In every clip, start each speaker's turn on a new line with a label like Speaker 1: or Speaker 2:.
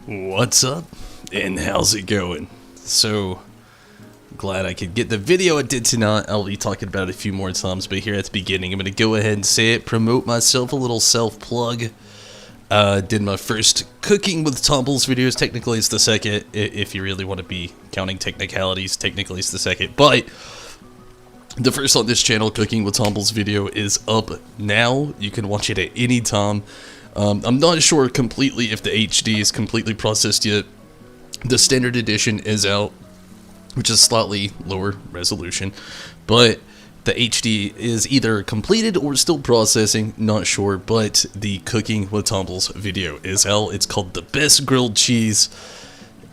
Speaker 1: What's up, and how's it going? So, glad I could get the video I did tonight. I'll be talking about it a few more times, but here at the beginning, I'm going to go ahead and say it, promote myself, a little self-plug. Did my first Cooking with Tumbles videos. Technically, it's the second. If you really want to be counting technicalities, technically it's the second. But the first on this channel, Cooking with Tumbles video, is up now. You can watch it at any time. I'm not sure completely if the HD is completely processed yet. The standard edition is out, which is slightly lower resolution, but the HD is either completed or still processing, not sure, but the Cooking with Tumbles video is out. It's called The Best Grilled Cheese,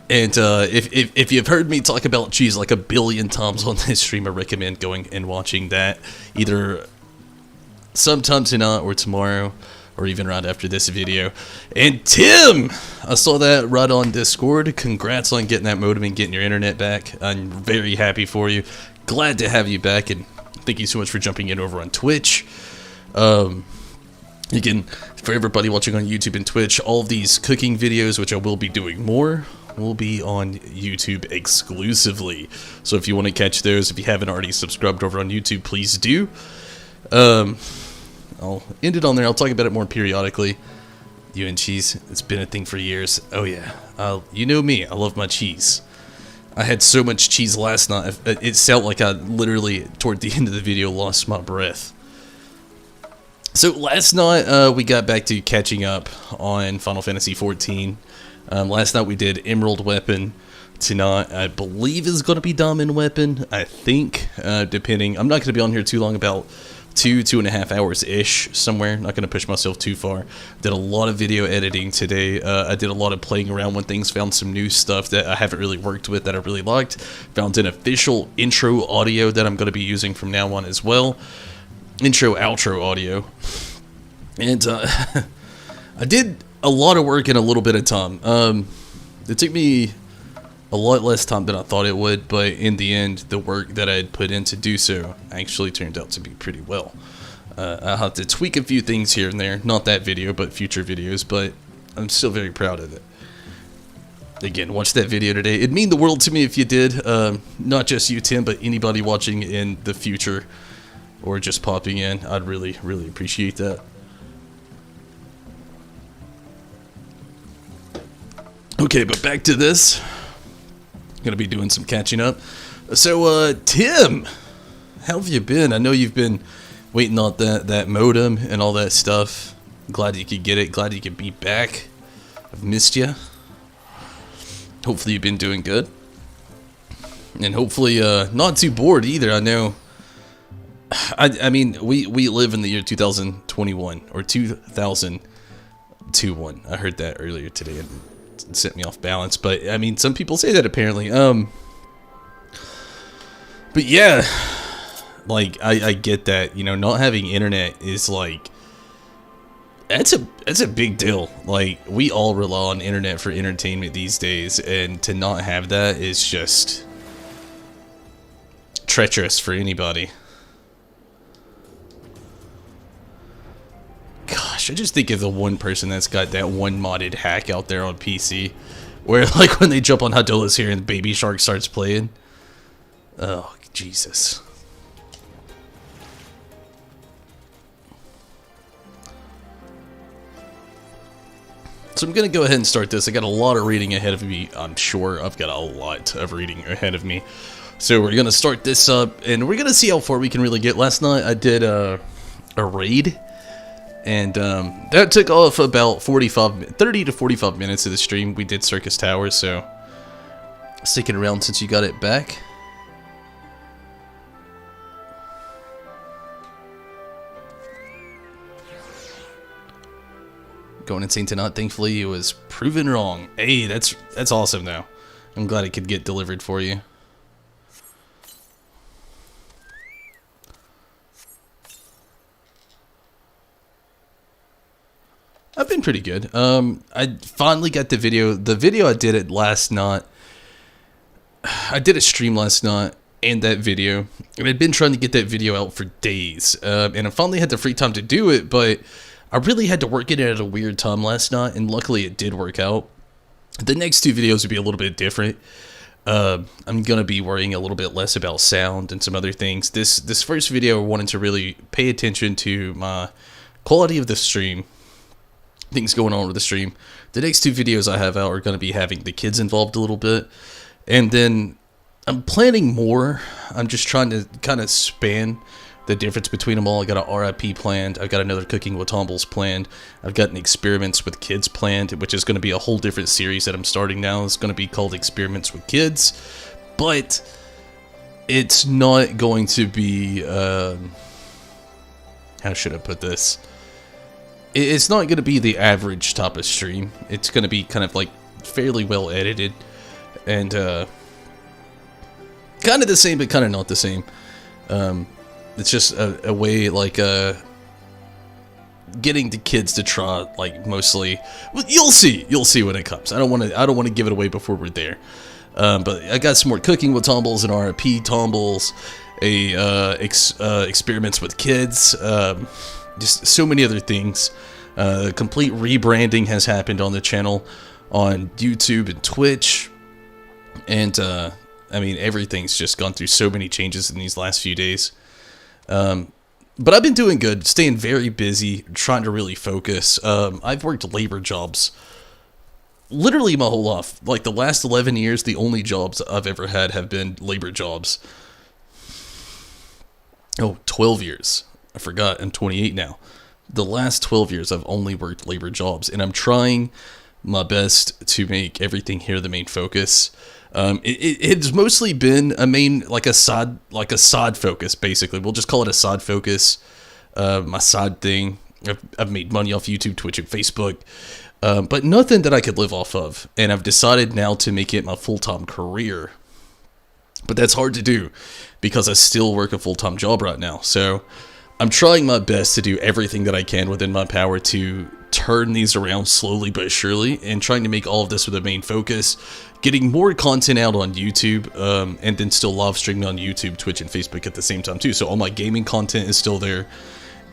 Speaker 1: and if you've heard me talk about cheese like a billion times on this stream, I recommend going and watching that either sometime tonight or tomorrow, or even right after this video. And Tim, I saw that right on Discord. Congrats on getting that modem and getting your internet back. I'm very happy for you. Glad to have you back, and thank you so much for jumping in over on Twitch. Again, for everybody watching on YouTube and Twitch, all of these cooking videos, which I will be doing more, will be on YouTube exclusively. So if you want to catch those, if you haven't already subscribed over on YouTube, please do. I'll end it on there. I'll talk about it more periodically. You and cheese, it's been a thing for years. Oh yeah, you know me, I love my cheese. I had so much cheese last night, it felt like I literally, toward the end of the video, lost my breath. So last night, we got back to catching up on Final Fantasy XIV. Last night we did Emerald Weapon. Tonight, I believe, is going to be Diamond Weapon, I think, depending. I'm not going to be on here too long, about 2.5 hours-ish, somewhere. Not going to push myself too far. Did a lot of video editing today. I did a lot of playing around with things, found some new stuff that I haven't really worked with that I really liked. Found an official intro audio that I'm going to be using from now on as well. Intro-outro audio. And I did a lot of work in a little bit of time. It took me a lot less time than I thought it would, but in the end, the work that I had put in to do so actually turned out to be pretty well. I'll have to tweak a few things here and there, not that video, but future videos, but I'm still very proud of it. Again, watch that video today. It'd mean the world to me if you did, not just you, Tim, but anybody watching in the future, or just popping in. I'd really, really appreciate that. Okay, but back to this. Gonna be doing some catching up. So, Tim, how have you been? I know you've been waiting on that modem and all that stuff. Glad you could get it. Glad you could be back. I've missed you. Hopefully you've been doing good. And hopefully, not too bored either. I know. I mean, we live in the year 2021 or 2021. I heard that earlier today. And sent me off balance, but I mean, some people say that apparently. But yeah, like I get that, you know, not having internet is like, that's a big deal. Like, we all rely on internet for entertainment these days, and to not have that is just treacherous for anybody. Gosh, I just think of the one person that's got that one modded hack out there on PC, where like when they jump on Hadola's here and Baby Shark starts playing. Oh, Jesus. So I'm going to go ahead and start this. I got a lot of reading ahead of me. I'm sure I've got a lot of reading ahead of me. So we're going to start this up, and we're going to see how far we can really get. Last night I did a raid. And that took off about 30 to 45 minutes of the stream. We did Circus Towers, so sticking around since you got it back. Going insane tonight. Thankfully, it was proven wrong. Hey, that's awesome though. I'm glad it could get delivered for you. I've been pretty good. I finally got the video. The video I did it last night. I did a stream last night and that video. And I'd been trying to get that video out for days. And I finally had the free time to do it, but I really had to work it at a weird time last night, and luckily it did work out. The next two videos would be a little bit different. I'm gonna be worrying a little bit less about sound and some other things. This first video, I wanted to really pay attention to my quality of the stream, things going on with the stream. The next two videos I have out are gonna be having the kids involved a little bit, and then I'm planning more. I'm just trying to kind of span the difference between them all. I got an RIP planned. I've got another Cooking with Tumbles planned. I've got an Experiments with Kids planned, which is going to be a whole different series that I'm starting now. It's going to be called Experiments with Kids, but it's not going to be, how should I put this? It's not going to be the average type of stream. It's going to be kind of like fairly well edited and kind of the same, but kind of not the same. It's just a way, like, getting the kids to try, like, mostly. Well, you'll see when it comes. I don't want to give it away before we're there. But I got some more Cooking with Tumbles and RIP Tumbles, Experiments with Kids, just so many other things. Complete rebranding has happened on the channel, on YouTube and Twitch, and I mean, everything's just gone through so many changes in these last few days. But I've been doing good, staying very busy, trying to really focus. I've worked labor jobs literally my whole life. Like, the last 11 years, the only jobs I've ever had have been labor jobs. Oh, 12 years. I forgot, I'm 28 now. The last 12 years, I've only worked labor jobs, and I'm trying my best to make everything here the main focus. It's mostly been a main, like a side focus, basically. We'll just call it a side focus. My side thing. I've made money off YouTube, Twitch, and Facebook, but nothing that I could live off of. And I've decided now to make it my full-time career. But that's hard to do because I still work a full-time job right now. So I'm trying my best to do everything that I can within my power to turn these around slowly but surely, and trying to make all of this with a main focus, getting more content out on YouTube, and then still live streaming on YouTube, Twitch, and Facebook at the same time too. So all my gaming content is still there,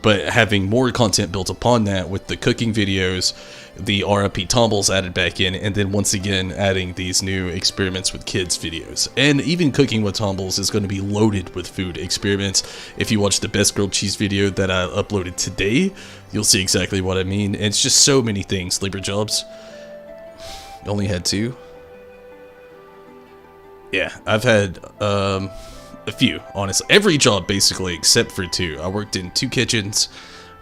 Speaker 1: but having more content built upon that with the cooking videos, the RIP Tumbles added back in, and then once again adding these new Experiments with Kids videos. And even Cooking with Tumbles is going to be loaded with food experiments. If you watch the best grilled cheese video that I uploaded today, you'll see exactly what I mean. And it's just so many things. Labor jobs. Only had 2. Yeah, I've had a few, honestly. Every job, basically, except for 2. I worked in 2 kitchens.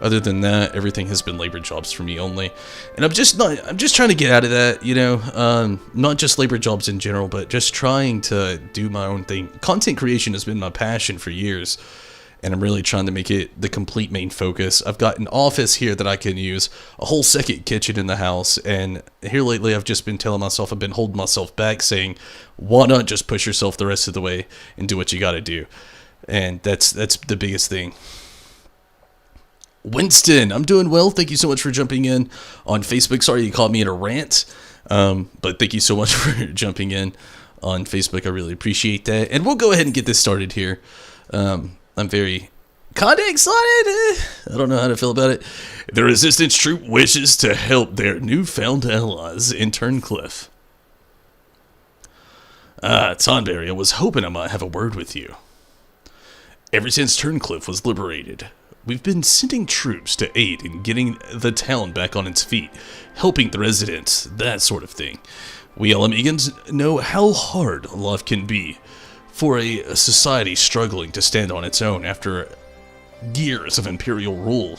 Speaker 1: Other than that, everything has been labor jobs for me only. And I'm just trying to get out of that, you know, not just labor jobs in general, but just trying to do my own thing. Content creation has been my passion for years, and I'm really trying to make it the complete main focus. I've got an office here that I can use, a whole second kitchen in the house, and here lately I've just been telling myself, I've been holding myself back, saying, why not just push yourself the rest of the way and do what you gotta do? And that's the biggest thing. Winston, I'm doing well. Thank you so much for jumping in on Facebook. Sorry you caught me in a rant, but thank you so much for jumping in on Facebook. I really appreciate that. And we'll go ahead and get this started here. I'm very kind of excited. I don't know how to feel about it. The Resistance troop wishes to help their newfound allies in Turncliffe. Tonberry, I was hoping I might have a word with you. Ever since Turncliffe was liberated, we've been sending troops to aid in getting the town back on its feet, helping the residents, that sort of thing. We Alamegans know how hard life can be for a society struggling to stand on its own after years of imperial rule.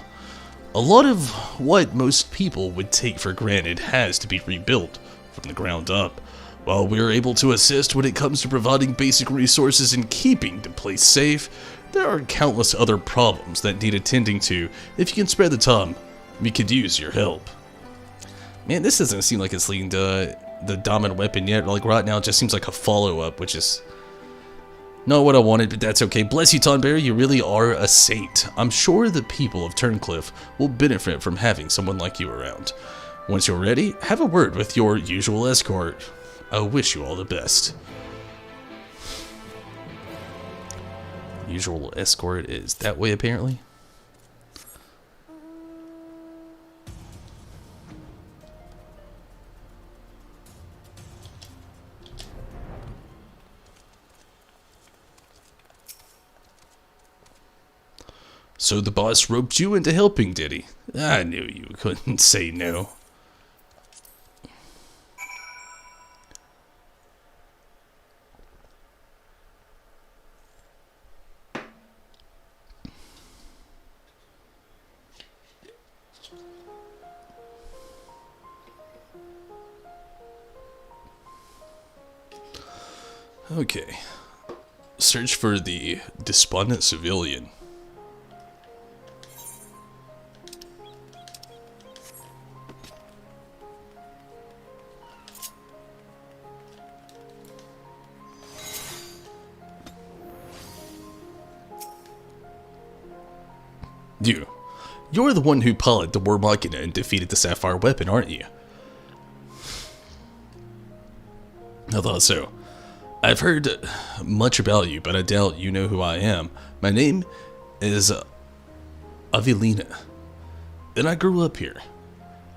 Speaker 1: A lot of what most people would take for granted has to be rebuilt from the ground up. While we're able to assist when it comes to providing basic resources and keeping the place safe, there are countless other problems that need attending to. If you can spare the time, we could use your help. Man, this doesn't seem like it's leading to the dominant weapon yet. Like, right now, it just seems like a follow-up, which is not what I wanted, but that's okay. Bless you, Tonberry, you really are a saint. I'm sure the people of Turncliffe will benefit from having someone like you around. Once you're ready, have a word with your usual escort. I wish you all the best. Usual escort is that way, apparently. So the boss roped you into helping, did he? I knew you couldn't say no. Okay. Search for the despondent civilian. You're the one who piloted the War Machina and defeated the Sapphire Weapon, aren't you? I thought so. I've heard much about you, but I doubt you know who I am. My name is Avelina, and I grew up here.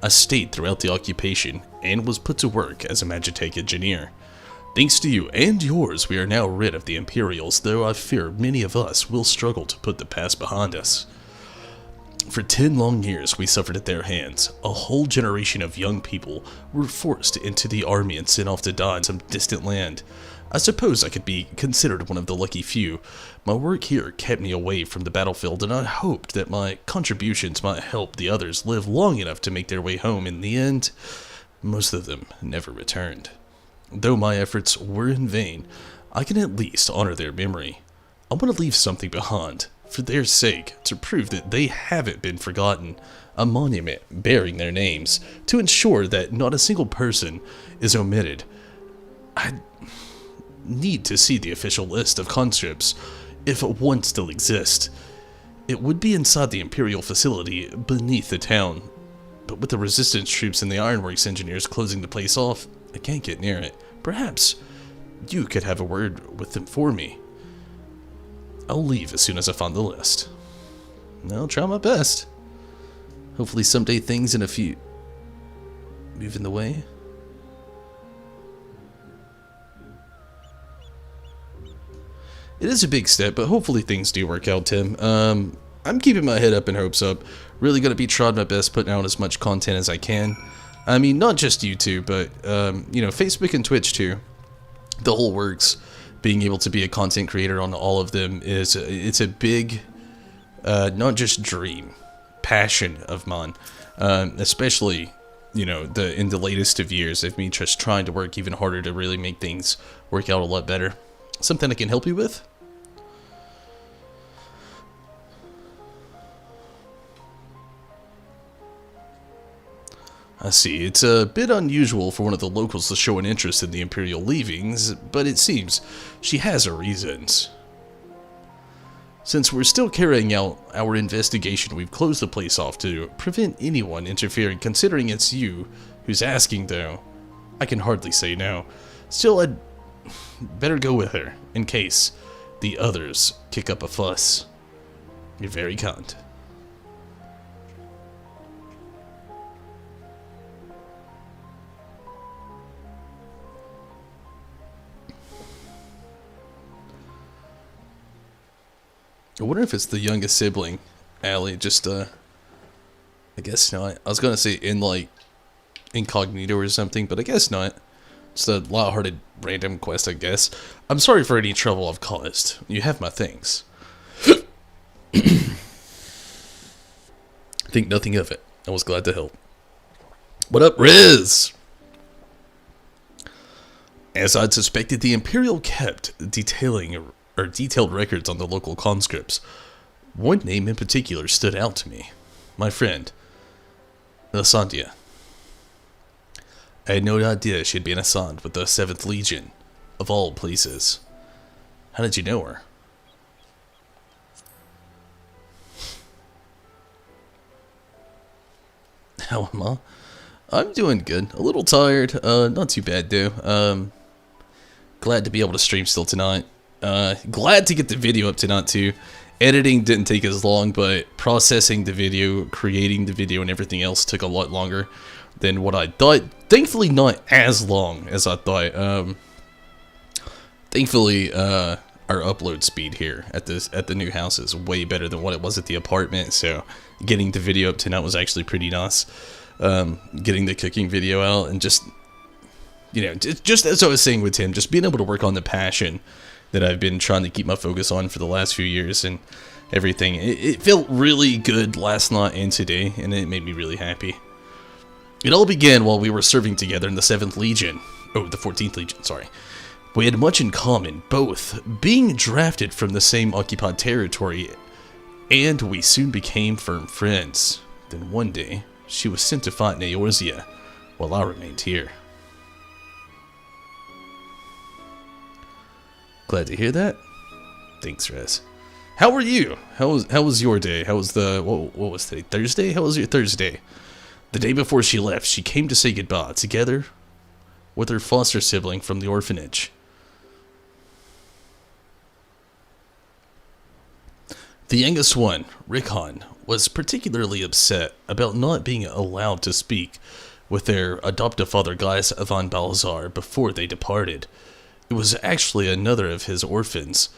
Speaker 1: I stayed throughout the occupation and was put to work as a Magitech engineer. Thanks to you and yours, we are now rid of the Imperials, though I fear many of us will struggle to put the past behind us. For 10 long years, we suffered at their hands. A whole generation of young people were forced into the army and sent off to die in some distant land. I suppose I could be considered one of the lucky few. My work here kept me away from the battlefield, and I hoped that my contributions might help the others live long enough to make their way home. In the end, most of them never returned. Though my efforts were in vain, I can at least honor their memory. I want to leave something behind, for their sake, to prove that they haven't been forgotten. A monument bearing their names, to ensure that not a single person is omitted. I need to see the official list of conscripts, if one still exists. It would be inside the Imperial facility beneath the town, but with the resistance troops and the ironworks engineers closing the place off, I can't get near it. Perhaps you could have a word with them for me. I'll leave as soon as I find the list. I'll try my best. Hopefully someday things in a few move in the way. It is a big step, but hopefully things do work out, Tim. I'm keeping my head up and hopes up. Really gonna be trying my best putting out as much content as I can. I mean, not just YouTube, but, you know, Facebook and Twitch too. The whole works. Being able to be a content creator on all of them is, it's a big, not just dream, passion of mine. Especially, you know, in the latest of years of me just trying to work even harder to really make things work out a lot better. Something I can help you with? I see, it's a bit unusual for one of the locals to show an interest in the Imperial leavings, but it seems she has her reasons. Since we're still carrying out our investigation, we've closed the place off to prevent anyone interfering. Considering it's you who's asking, though, I can hardly say no. Still, I'd better go with her, in case the others kick up a fuss. You're very kind. I wonder if it's the youngest sibling, Allie, just, I guess not. I was gonna say in, like, incognito or something, but I guess not. It's a light-hearted random quest, I guess. I'm sorry for any trouble I've caused. You have my things. Think nothing of it. I was glad to help. What up, Riz? As I'd suspected, the Imperial kept detailed records on the local conscripts. One name in particular stood out to me. My friend, Lysandia. I had no idea she'd been assigned with the 7th Legion, of all places. How did you know her? How am I? I'm doing good. A little tired. Not too bad though. Glad to be able to stream still tonight. Glad to get the video up tonight too. Editing didn't take as long, but processing the video, creating the video, and everything else took a lot longer than what I thought. Thankfully, not as long as I thought. Thankfully, our upload speed here at the new house is way better than what it was at the apartment. So getting the video up tonight was actually pretty nice. Getting the cooking video out, and just just as I was saying with Tim, just being able to work on the passion that I've been trying to keep my focus on for the last few years and everything. It felt really good last night and today, and it made me really happy. It all began while we were serving together in the 7th Legion. Oh, the 14th Legion, sorry. We had much in common, both being drafted from the same occupied territory, and we soon became firm friends. Then one day, she was sent to fight in Eorzea, while I remained here. Glad to hear that. Thanks, Rez. How are you? How was your day? How was what was today? Thursday? How was your Thursday? The day before she left, she came to say goodbye, together with her foster sibling from the orphanage. The youngest one, Rickon, was particularly upset about not being allowed to speak with their adoptive father Gaius von Balzar before they departed. It was actually another of his orphans,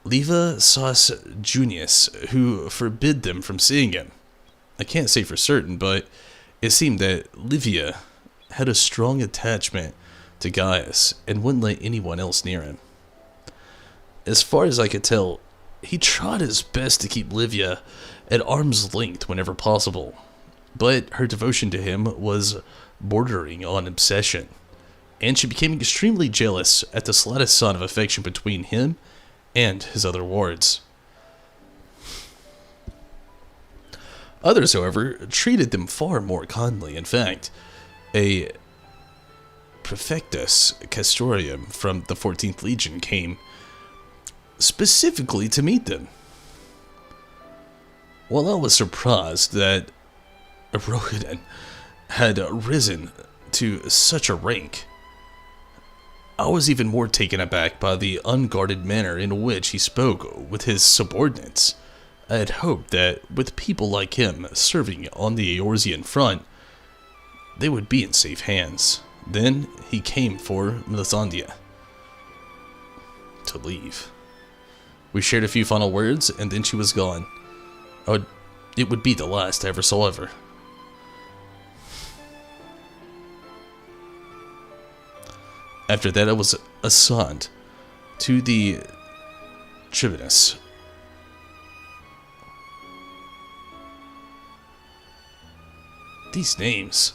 Speaker 1: Leva Sas Junius, who forbid them from seeing him. I can't say for certain, but it seemed that Livia had a strong attachment to Gaius and wouldn't let anyone else near him. As far as I could tell, he tried his best to keep Livia at arm's length whenever possible, but her devotion to him was bordering on obsession, and she became extremely jealous at the slightest sign of affection between him and his other wards. Others, however, treated them far more kindly. In fact, a Prefectus Castorium from the 14th Legion came specifically to meet them. While I was surprised that Rohiden had risen to such a rank, I was even more taken aback by the unguarded manner in which he spoke with his subordinates. I had hoped that with people like him serving on the Eorzean front, they would be in safe hands. Then he came for Melisandre to leave. We shared a few final words, and then she was gone. It would be the last I ever saw of her. After that, I was assigned to the Tribunus. These names.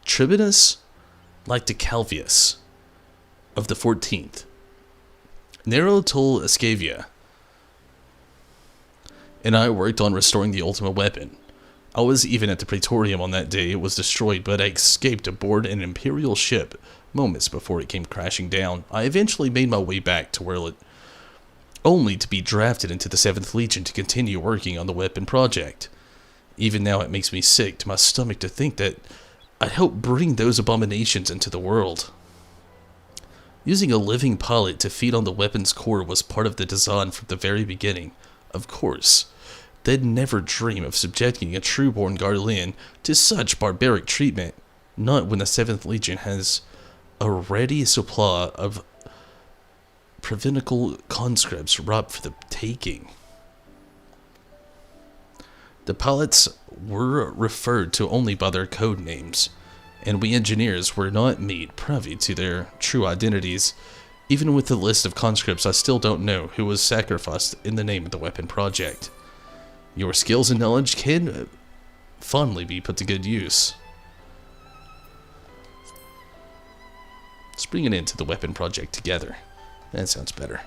Speaker 1: Tribunus Lacticalvius of the 14th. Nero Tol Escavia. And I worked on restoring the ultimate weapon. I was even at the Praetorium on that day. It was destroyed, but I escaped aboard an Imperial ship moments before it came crashing down. I eventually made my way back to where only to be drafted into the 7th Legion to continue working on the weapon project. Even now it makes me sick to my stomach to think that I helped bring those abominations into the world. Using a living pilot to feed on the weapon's core was part of the design from the very beginning. Of course, they'd never dream of subjecting a true-born Garlean to such barbaric treatment, not when the 7th Legion has a ready supply of provinical conscripts ripe for the taking. The pilots were referred to only by their code names, and we engineers were not made privy to their true identities. Even with the list of conscripts, I still don't know who was sacrificed in the name of the weapon project. Your skills and knowledge can fondly be put to good use. Let's bring an end to the weapon project together. That sounds better.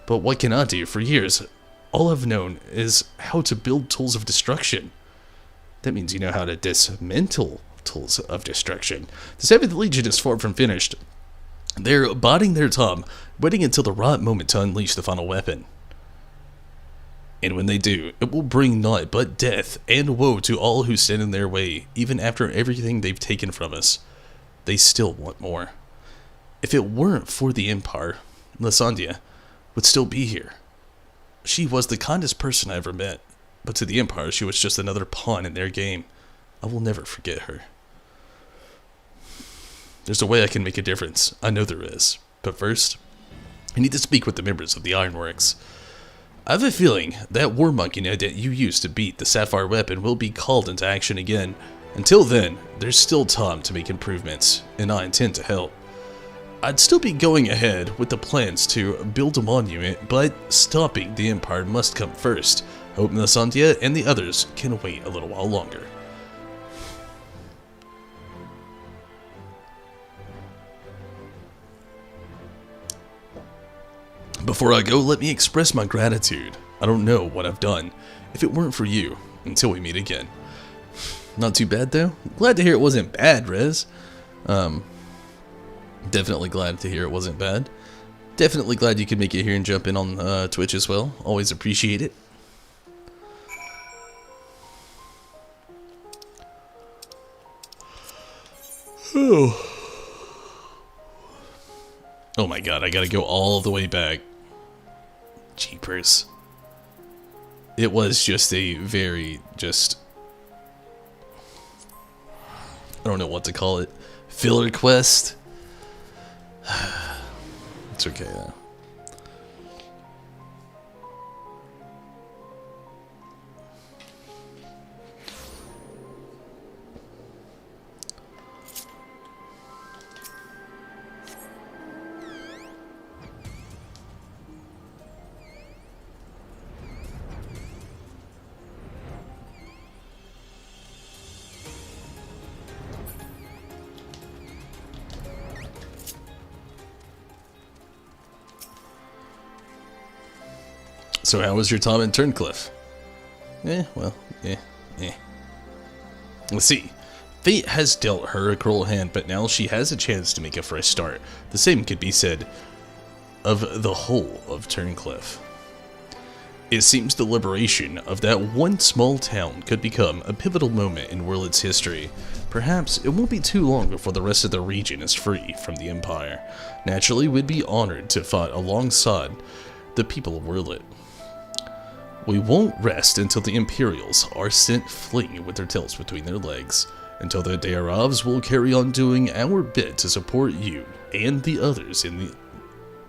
Speaker 1: But what can I do? For years, all I've known is how to build tools of destruction. That means you know how to dismantle tools of destruction. The 7th Legion is far from finished. They're biding their time, waiting until the right moment to unleash the final weapon. And when they do, it will bring naught but death and woe to all who stand in their way. Even after everything they've taken from us, they still want more. If it weren't for the Empire, Melisandre would still be here. She was the kindest person I ever met, but to the Empire she was just another pawn in their game. I will never forget her. There's a way I can make a difference. I know there is. But first, I need to speak with the members of the Ironworks. I have a feeling that war monkey net that you used to beat the Sapphire weapon will be called into action again. Until then, there's still time to make improvements, and I intend to help. I'd still be going ahead with the plans to build a monument, but stopping the Empire must come first. Hope Nasantia and the others can wait a little while longer. Before I go, let me express my gratitude. I don't know what I've done if it weren't for you, until we meet again. Not too bad though. Glad to hear it wasn't bad, Rez. Definitely glad to hear it wasn't bad. Definitely glad you could make it here and jump in on Twitch as well. Always appreciate it. Oh my god, I gotta go all the way back. Jeepers. It was just a very, I don't know what to call it. Filler quest? It's okay though. So how was your time in Turncliffe? Let's see. Fate has dealt her a cruel hand, but now she has a chance to make a fresh start. The same could be said of the whole of Turncliffe. It seems the liberation of that one small town could become a pivotal moment in Wyrlet's history. Perhaps it won't be too long before the rest of the region is free from the Empire. Naturally, we'd be honored to fight alongside the people of Wyrlet. We won't rest until the Imperials are sent fleeing with their tails between their legs. Until that day arrives, we'll carry on doing our bit to support you and the others in the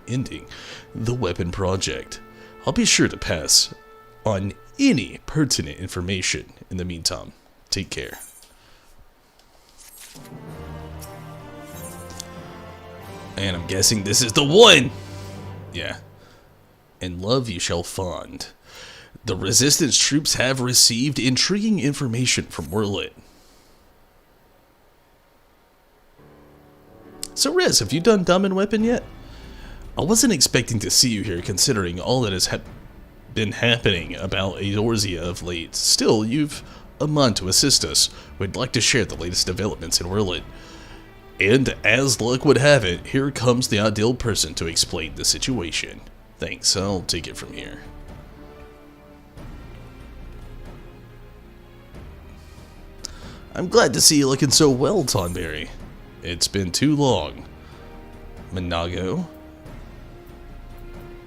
Speaker 1: ending the weapon project. I'll be sure to pass on any pertinent information. In the meantime, take care. And I'm guessing this is the one! Yeah. In love you shall find. The Resistance troops have received intriguing information from Wyrlet. So Rez, have you done Dumb and Weapon yet? I wasn't expecting to see you here considering all that has been happening about Eorzea of late. Still, you've a mind to assist us. We'd like to share the latest developments in Wyrlet. And as luck would have it, here comes the ideal person to explain the situation. Thanks, I'll take it from here. I'm glad to see you looking so well, Tonberry. It's been too long. Minago?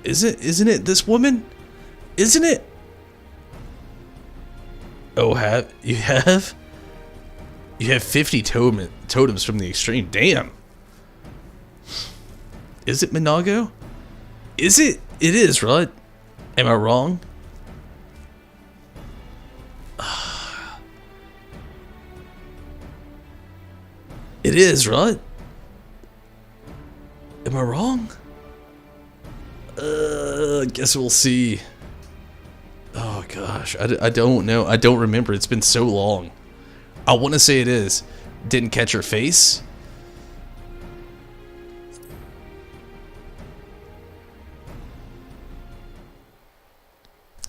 Speaker 1: Isn't it this woman? Isn't it? Oh, you have? You have 50 totems from the extreme. Damn. Is it Minago? Is it? It is, right? Am I wrong? It is, right? Am I wrong? Guess we'll see. Oh gosh, I don't know. I don't remember. It's been so long. I want to say it is. Didn't catch her face.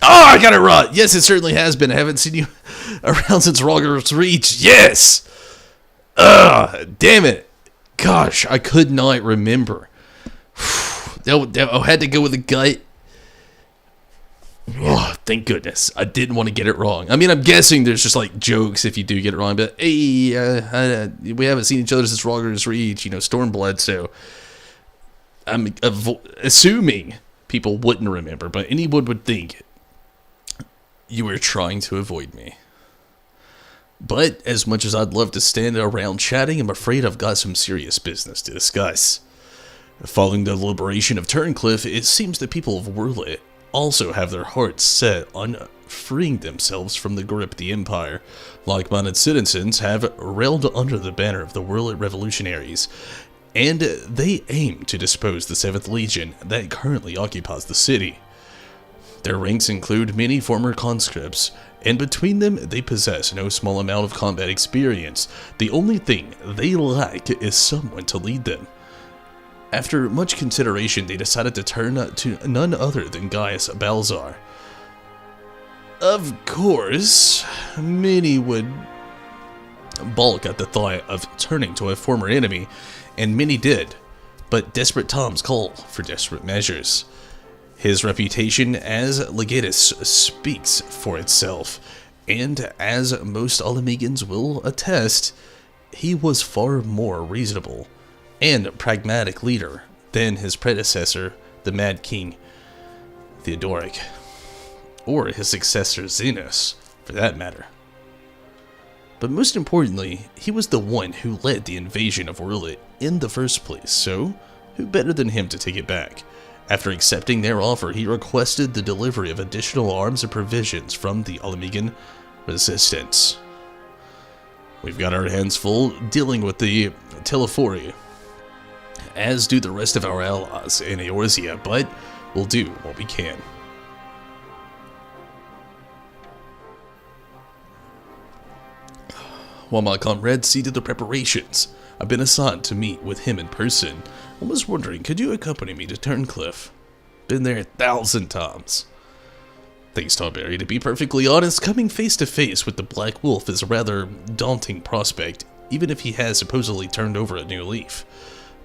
Speaker 1: Oh, I got it right. Yes, it certainly has been. I haven't seen you around since Roger's Reach. Yes. Damn it. Gosh, I could not remember. I had to go with the gut. Oh, thank goodness. I didn't want to get it wrong. I mean, I'm guessing there's just like jokes if you do get it wrong, but hey, we haven't seen each other since Roger's Reach, Stormblood, so I'm assuming people wouldn't remember, but anyone would think you were trying to avoid me. But as much as I'd love to stand around chatting, I'm afraid I've got some serious business to discuss. Following the liberation of Turncliffe, it seems the people of Wurlit also have their hearts set on freeing themselves from the grip of the Empire. Like-minded citizens have railed under the banner of the Wurlit revolutionaries, and they aim to dispose the 7th Legion that currently occupies the city. Their ranks include many former conscripts, and between them they possess no small amount of combat experience. The only thing they lack is someone to lead them. After much consideration, they decided to turn to none other than Gaius Balzar. Of course, many would balk at the thought of turning to a former enemy, and many did, but desperate times call for desperate measures. His reputation as legatus speaks for itself, and as most Alamegans will attest, he was far more reasonable and pragmatic leader than his predecessor, the Mad King Theodoric, or his successor Xenos, for that matter. But most importantly, he was the one who led the invasion of Wurlit in the first place, so who better than him to take it back? After accepting their offer, he requested the delivery of additional arms and provisions from the Alamegan resistance. We've got our hands full dealing with the Telefori, as do the rest of our allies in Eorzea, but we'll do what we can. While my comrade see to the preparations, I've been assigned to meet with him in person. I was wondering, could you accompany me to Turncliffe? Been there 1,000 times. Thanks, Tarberry. To be perfectly honest, coming face to face with the Black Wolf is a rather daunting prospect, even if he has supposedly turned over a new leaf.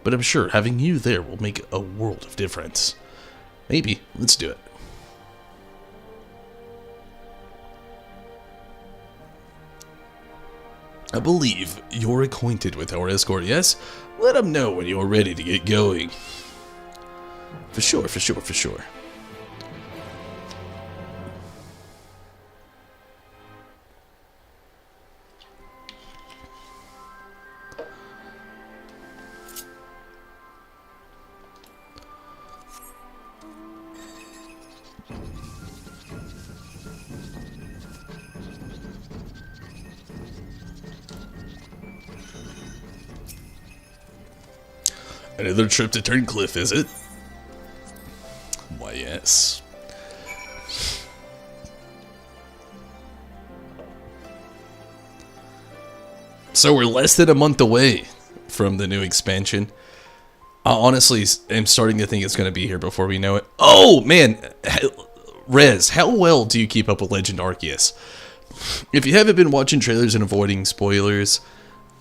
Speaker 1: But I'm sure having you there will make a world of difference. Maybe. Let's do it. I believe you're acquainted with our escort, yes? Let them know when you're ready to get going. For sure, for sure, for sure. Another trip to Turncliffe, is it? Why, yes. So we're less than a month away from the new expansion. I honestly am starting to think it's going to be here before we know it. Oh, man! Rez, how well do you keep up with Legend Arceus? If you haven't been watching trailers and avoiding spoilers,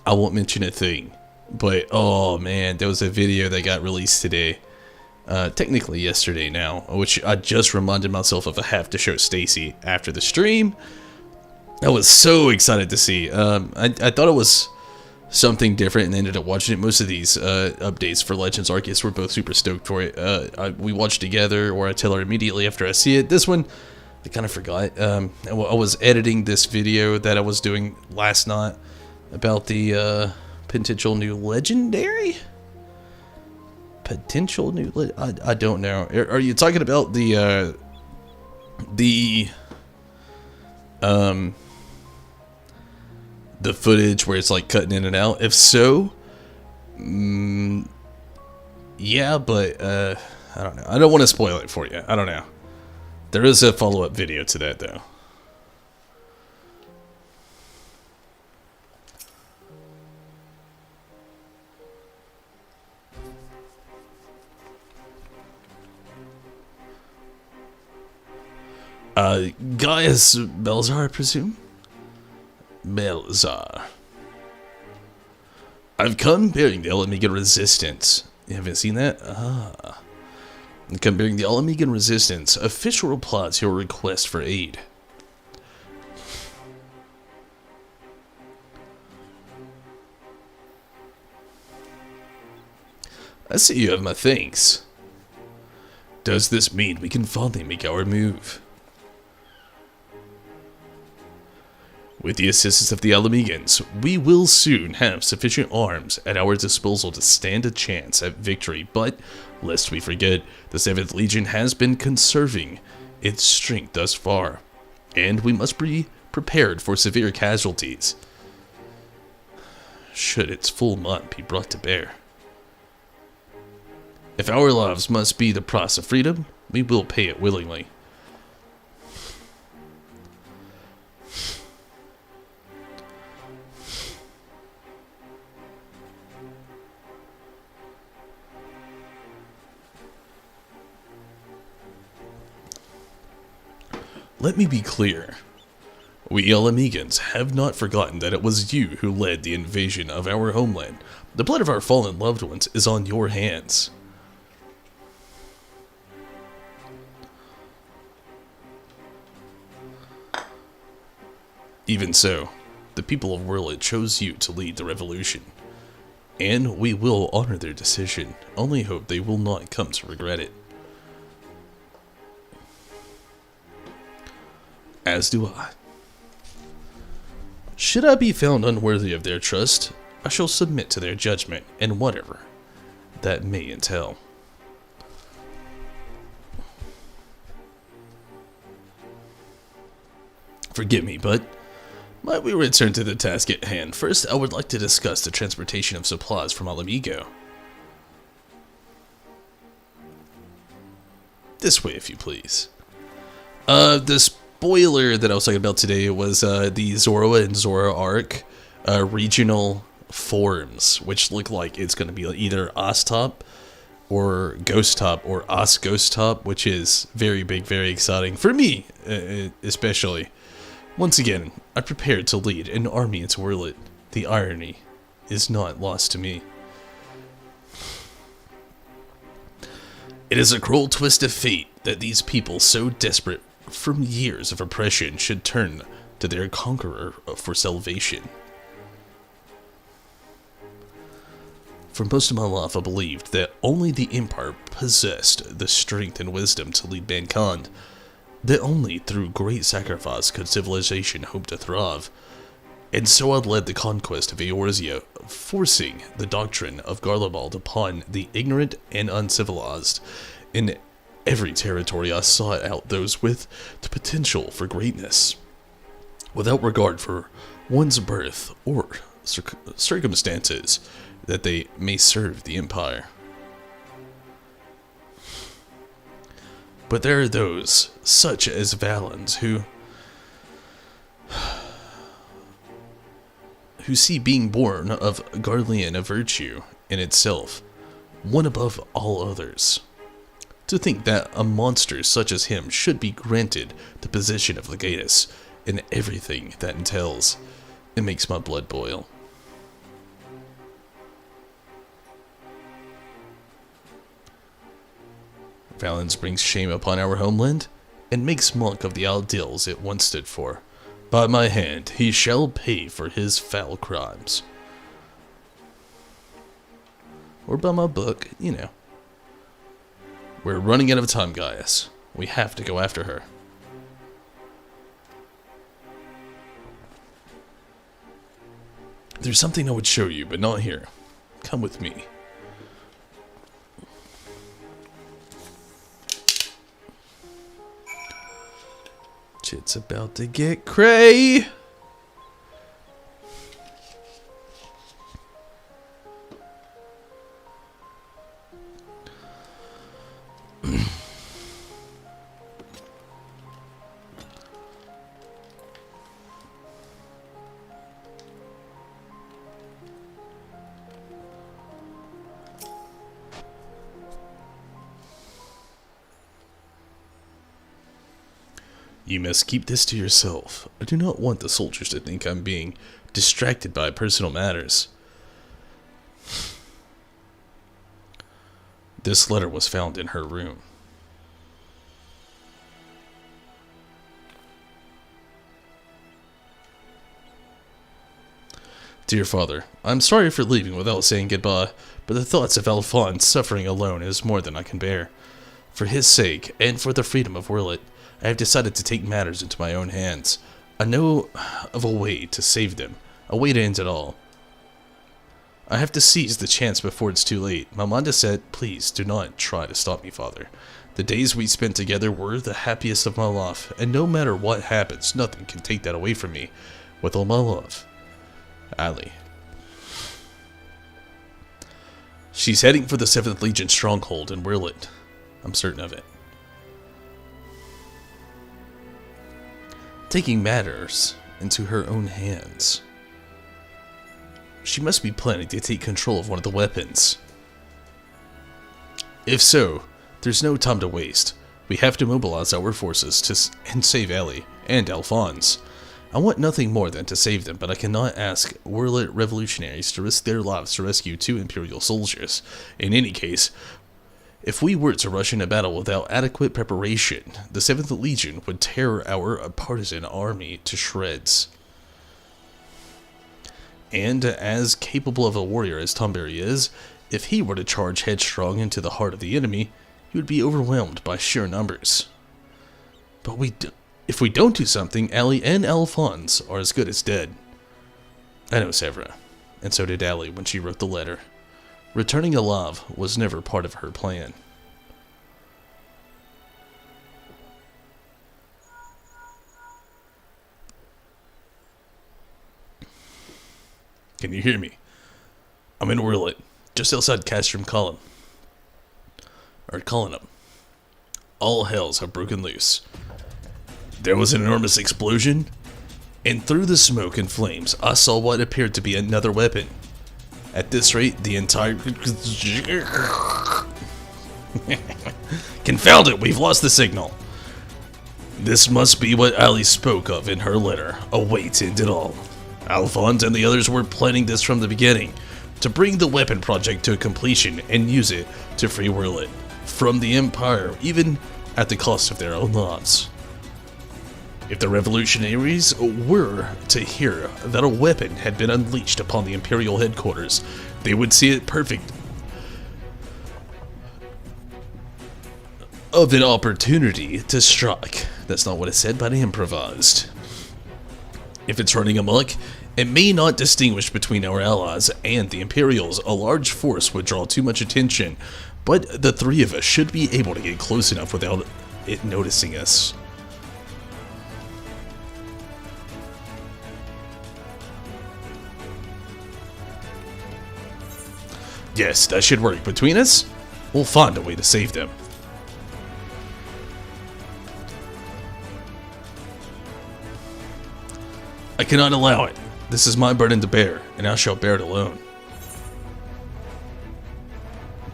Speaker 1: I won't mention a thing. But, oh man, there was a video that got released today. Technically yesterday now, which I just reminded myself of I have to show Stacy after the stream. I was so excited to see. I thought it was something different and ended up watching it. Most of these updates for Legends Arceus were both super stoked for it. We watched together, or I tell her immediately after I see it. This one, I kind of forgot. I was editing this video that I was doing last night about the potential new legendary? Potential new I don't know. Are you talking about the footage where it's like cutting in and out? If so, yeah, but I don't know. I don't want to spoil it for you. I don't know. There is a follow-up video to that though. Gaius Balzar, I presume? Balzar. I've come bearing the Alamegan Resistance. You haven't seen that? Ah. I'm come bearing the Alamegan Resistance. Official reply to your request for aid. I see you have my thanks. Does this mean we can finally make our move? With the assistance of the Alamegans, we will soon have sufficient arms at our disposal to stand a chance at victory, but lest we forget, the 7th Legion has been conserving its strength thus far, and we must be prepared for severe casualties should its full might be brought to bear. If our lives must be the price of freedom, we will pay it willingly. Let me be clear. We Alamegans have not forgotten that it was you who led the invasion of our homeland. The blood of our fallen loved ones is on your hands. Even so, the people of Werlet chose you to lead the revolution, and we will honor their decision, only hope they will not come to regret it. As do I. Should I be found unworthy of their trust, I shall submit to their judgment, and whatever that may entail. Forgive me, but might we return to the task at hand? First, I would like to discuss the transportation of supplies from Alamigo. This way, if you please. The spoiler that I was talking about today was the Zorua and Zora Arc regional forms, which look like it's going to be either Ostop or Ghost Top or Os Ghost Top, which is very big, very exciting for me, especially. Once again, I prepared to lead an army into Werlet. The irony is not lost to me. It is a cruel twist of fate that these people so desperate from years of oppression should turn to their conqueror for salvation. For most of my life I believed that only the Empire possessed the strength and wisdom to lead mankind, that only through great sacrifice could civilization hope to thrive, and so I led the conquest of Eorzea, forcing the doctrine of Garlemald upon the ignorant and uncivilized. In every territory I sought out those with the potential for greatness, without regard for one's birth or circumstances, that they may serve the Empire. But there are those, such as Valens, who see being born of Garlean a virtue in itself, one above all others. To think that a monster such as him should be granted the position of legatus and everything that entails, it makes my blood boil. Valens brings shame upon our homeland, and makes monk of the ideals it once stood for. By my hand, he shall pay for his foul crimes. Or by my book, you know. We're running out of time, Gaius. We have to go after her. There's something I would show you, but not here. Come with me. Shit's about to get cray. You must keep this to yourself. I do not want the soldiers to think I'm being distracted by personal matters. This letter was found in her room. Dear father, I'm sorry for leaving without saying goodbye, but the thoughts of Alphonse suffering alone is more than I can bear. For his sake, and for the freedom of Werlet, I have decided to take matters into my own hands. I know of a way to save them, a way to end it all. I have to seize the chance before it's too late. Mamanda said, please do not try to stop me, father. The days we spent together were the happiest of my life, and no matter what happens, nothing can take that away from me. With all my love, Ali. She's heading for the 7th Legion stronghold in Wirlet. I'm certain of it. Taking matters into her own hands. She must be planning to take control of one of the weapons. If so, there's no time to waste. We have to mobilize our forces and save Ellie and Alphonse. I want nothing more than to save them, but I cannot ask Wirlet revolutionaries to risk their lives to rescue 2 Imperial soldiers. In any case, if we were to rush into battle without adequate preparation, the 7th Legion would tear our partisan army to shreds. And as capable of a warrior as Tonberry is, if he were to charge headstrong into the heart of the enemy, he would be overwhelmed by sheer numbers. But if we don't do something, Ali and Alphonse are as good as dead. I know Severa, and so did Ali when she wrote the letter. Returning alive was never part of her plan. Can you hear me? I'm in Wirlet, just outside Castrum Column. Or Column. All hells have broken loose. There was an enormous explosion, and through the smoke and flames, I saw what appeared to be another weapon. At this rate, the entire... Confound it, we've lost the signal. This must be what Ali spoke of in her letter, a way to end it all. Alphonse and the others were planning this from the beginning, to bring the weapon project to completion and use it to free Wirlet from the Empire, even at the cost of their own lives. If the revolutionaries were to hear that a weapon had been unleashed upon the Imperial headquarters, they would see it perfect of an opportunity to strike. That's not what it said, but I improvised. If it's running amok, it may not distinguish between our allies and the Imperials. A large force would draw too much attention, but the 3 of us should be able to get close enough without it noticing us. Yes, that should work. Between us, we'll find a way to save them. I cannot allow it. This is my burden to bear, and I shall bear it alone.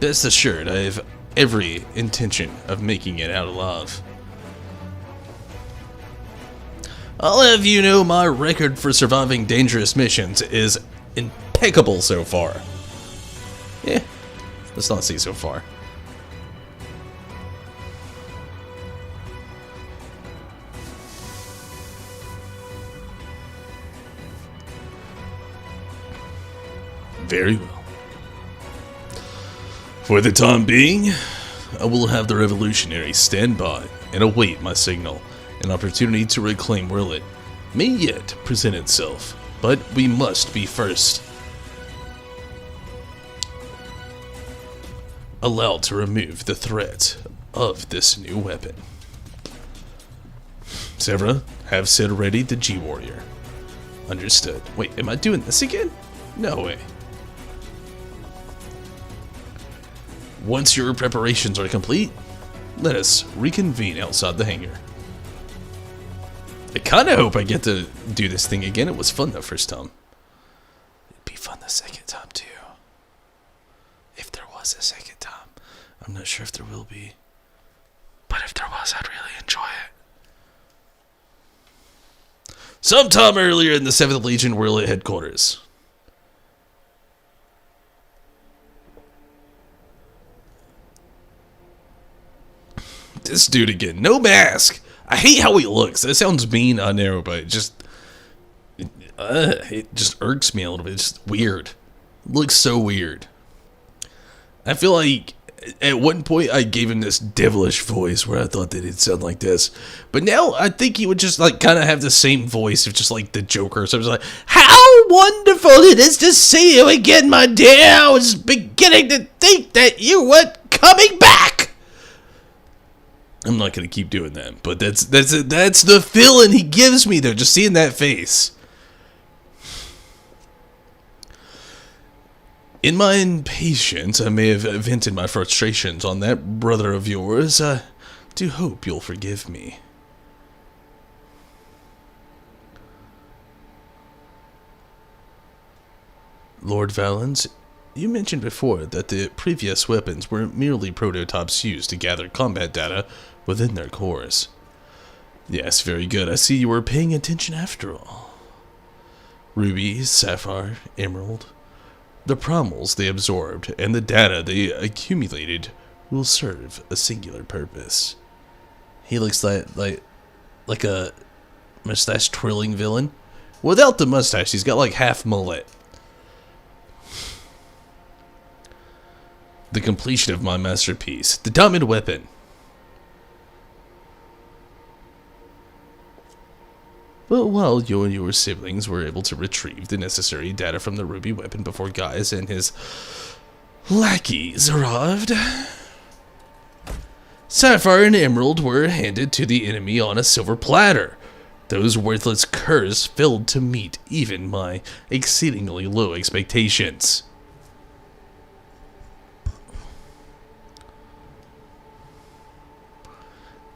Speaker 1: Best assured, I have every intention of making it out alive. I'll have you know my record for surviving dangerous missions is impeccable so far. Yeah, let's not say so far. Very well. For the time being, I will have the revolutionaries stand by and await my signal. An opportunity to reclaim Wirlet may yet present itself, but we must be first allowed to remove the threat of this new weapon. Severa, have set ready the G-Warrior. Understood. Wait, am I doing this again? No way. Once your preparations are complete, let us reconvene outside the hangar. I kinda hope I get to do this thing again. It was fun the first time. It'd be fun the second time too. If there was a second time. I'm not sure if there will be. But if there was, I'd really enjoy it. Sometime earlier in the 7th Legion Wirlet headquarters. This dude again. No mask. I hate how he looks. That sounds mean, I know, but it just irks me a little bit. It's just weird. It looks so weird. I feel like At one point, I gave him this devilish voice where I thought that he'd sound like this. But now, I think he would just, like, kind of have the same voice of just, like, the Joker. So I was like, how wonderful it is to see you again, my dear. I was beginning to think that you were coming back. I'm not going to keep doing that. But that's the feeling he gives me, though, just seeing that face. In my impatience, I may have vented my frustrations on that brother of yours. I do hope you'll forgive me. Lord Valens, you mentioned before that the previous weapons were merely prototypes used to gather combat data within their cores. Yes, very good. I see you were paying attention after all. Ruby, Sapphire, Emerald. The primals they absorbed and the data they accumulated will serve a singular purpose. He looks like a mustache twirling villain. Without the mustache, he's got like half mullet. The completion of my masterpiece, the diamond weapon. But while you and your siblings were able to retrieve the necessary data from the ruby weapon before Gaius and his lackeys arrived, Sapphire and Emerald were handed to the enemy on a silver platter. Those worthless curs failed to meet even my exceedingly low expectations.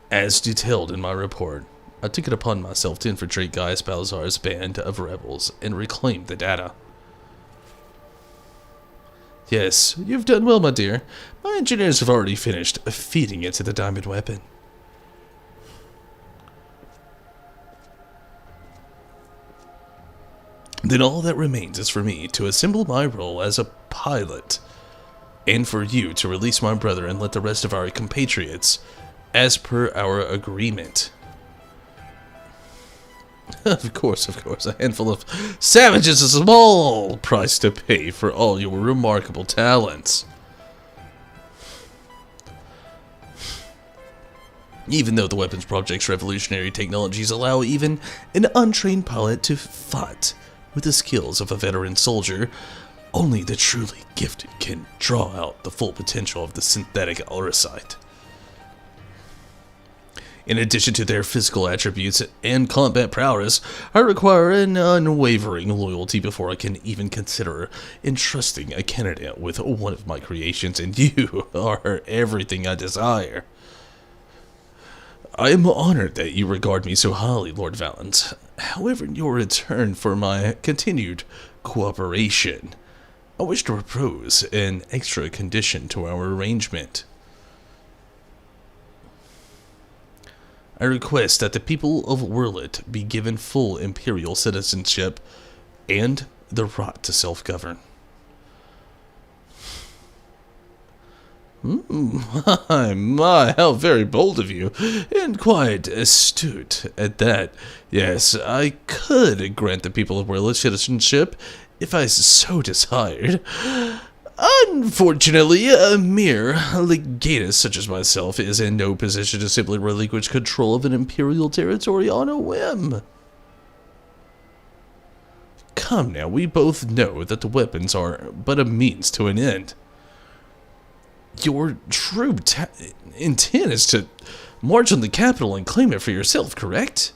Speaker 1: As detailed in my report, I took it upon myself to infiltrate Gaius Balazar's band of rebels and reclaim the data. Yes, you've done well, my dear. My engineers have already finished feeding it to the diamond weapon. Then all that remains is for me to assemble my role as a pilot, and for you to release my brother and let the rest of our compatriots, as per our agreement. Of course, a handful of savages is a small price to pay for all your remarkable talents. Even though the weapons project's revolutionary technologies allow even an untrained pilot to fight with the skills of a veteran soldier, only the truly gifted can draw out the full potential of the synthetic auracite. In addition to their physical attributes and combat prowess, I require an unwavering loyalty before I can even consider entrusting a candidate with one of my creations, and you are everything I desire. I am honored that you regard me so highly, Lord Valens. However, in your return for my continued cooperation, I wish to propose an extra condition to our arrangement. I request that the people of Wurlet be given full imperial citizenship and the right to self-govern. My, how very bold of you, and quite astute at that. Yes, I could grant the people of Wurlet citizenship if I so desired. Unfortunately, a mere legatus such as myself is in no position to simply relinquish control of an imperial territory on a whim. Come now, we both know that the weapons are but a means to an end. Your true intent is to march on the capital and claim it for yourself, correct?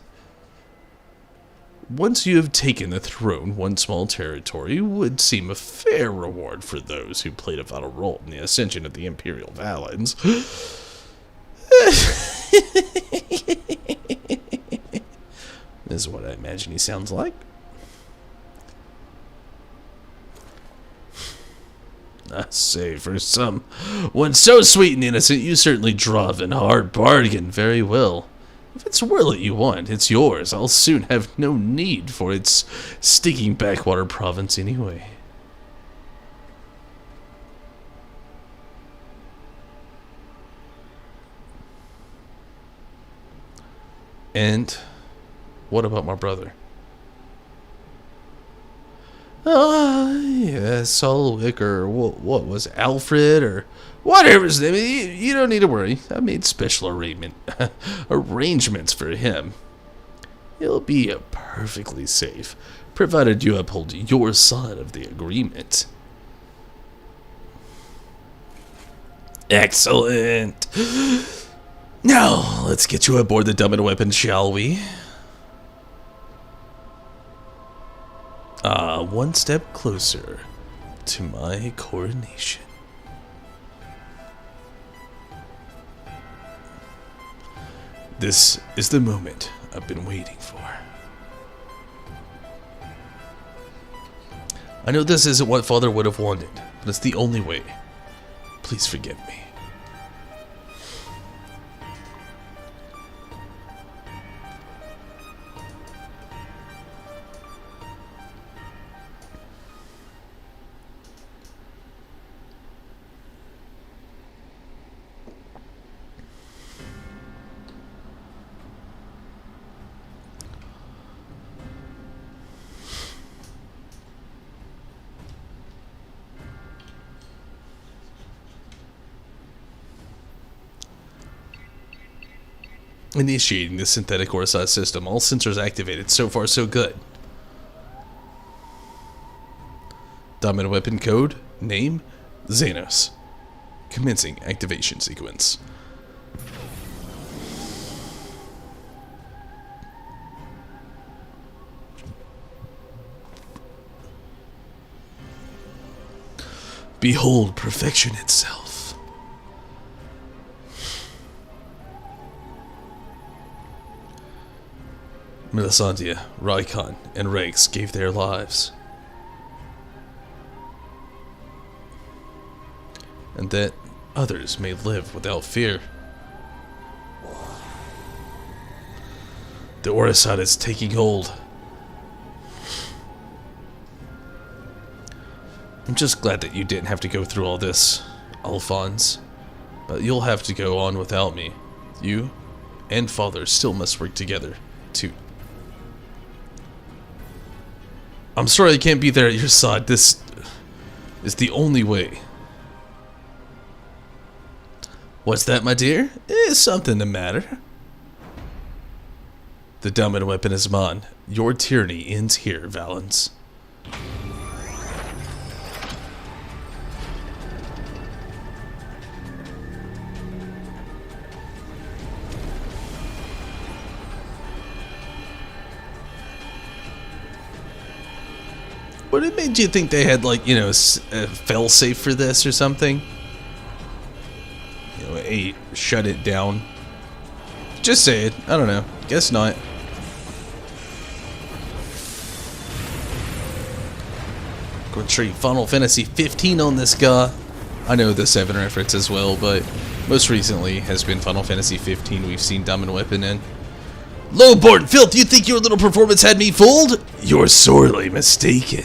Speaker 1: Once you have taken the throne, one small territory would seem a fair reward for those who played a vital role in the ascension of the Imperial Valens. This is what I imagine he sounds like. I say, for someone so sweet and innocent, you certainly drive a hard bargain very well. If it's Wurlet you want, it's yours. I'll soon have no need for its stinking backwater province anyway. And what about my brother? Yeah, Solwick or what was it, Alfred or whatever his name. You don't need to worry. I made special arrangements for him. He'll be perfectly safe, provided you uphold your side of the agreement. Excellent. Now, let's get you aboard the Dumb Weapon, shall we? One step closer to my coronation. This is the moment I've been waiting for. I know this isn't what Father would have wanted, but it's the only way. Please forgive me. Initiating the synthetic Orsai system. All sensors activated. So far, so good. Dominant weapon code. Name. Xenos. Commencing activation sequence. Behold perfection itself. Melisandre, Raikon, and Rex gave their lives. And that others may live without fear. The Orasad is taking hold. I'm just glad that you didn't have to go through all this, Alphonse. But you'll have to go on without me. You and Father still must work together to... I'm sorry I can't be there at your side. This is the only way. What's that, my dear? Is something the matter? The dominant weapon is mine. Your tyranny ends here, Valens. What it made you think they had, like, you know, a failsafe for this or something? You know, shut it down. Just say it. I don't know. Guess not. Going straight Final Fantasy XV on this guy. I know the 7 reference as well, but most recently has been Final Fantasy XV we've seen Dominant Weapon in. Low-born filth, you think your little performance had me fooled? You're sorely mistaken.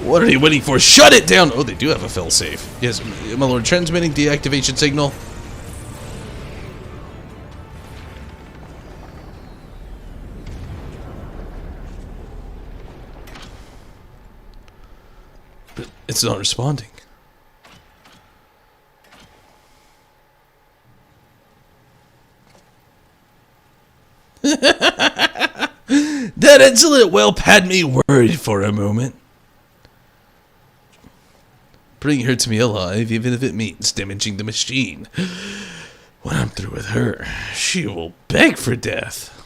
Speaker 1: What are you waiting for? Shut it down! Oh, they do have a failsafe. Yes, my lord, transmitting deactivation signal. But it's not responding. That insolent whelp had me worried for a moment. Bring her to me alive, even if it means damaging the machine. When I'm through with her, she will beg for death.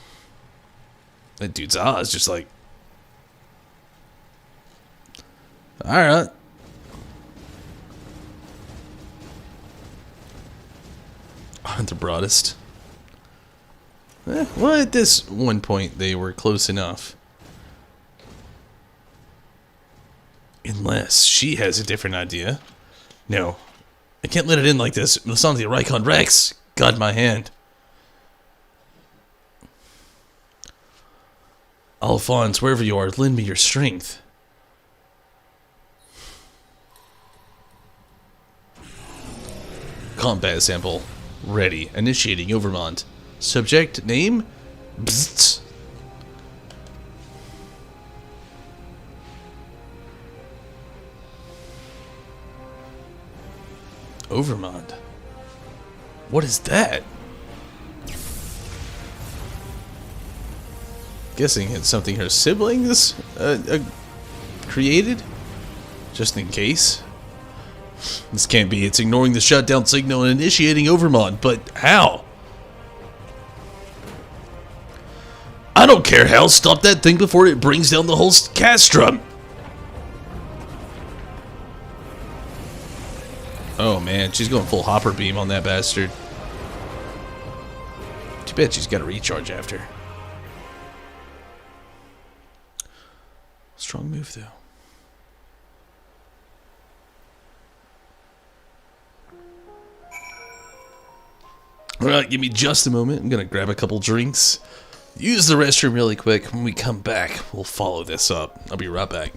Speaker 1: That dude's eyes just like... Alright. Aren't the broadest. Well, at this one point, they were close enough. Unless she has a different idea. No. I can't let it in like this. Melisandre, Raikon, Rex! God, my hand. Alphonse, wherever you are, lend me your strength. Combat sample. Ready. Initiating Overmont. Subject name? Bzzzt. Overmond. What is that? Guessing it's something her siblings created? Just in case? This can't be. It's ignoring the shutdown signal and initiating Overmond, but how? I don't care how. Stop that thing before it brings down the whole castrum. Oh man, she's going full hopper beam on that bastard. Too bad she's got a recharge after. Strong move though. Alright, give me just a moment. I'm gonna grab a couple drinks. Use the restroom really quick. When we come back, we'll follow this up. I'll be right back.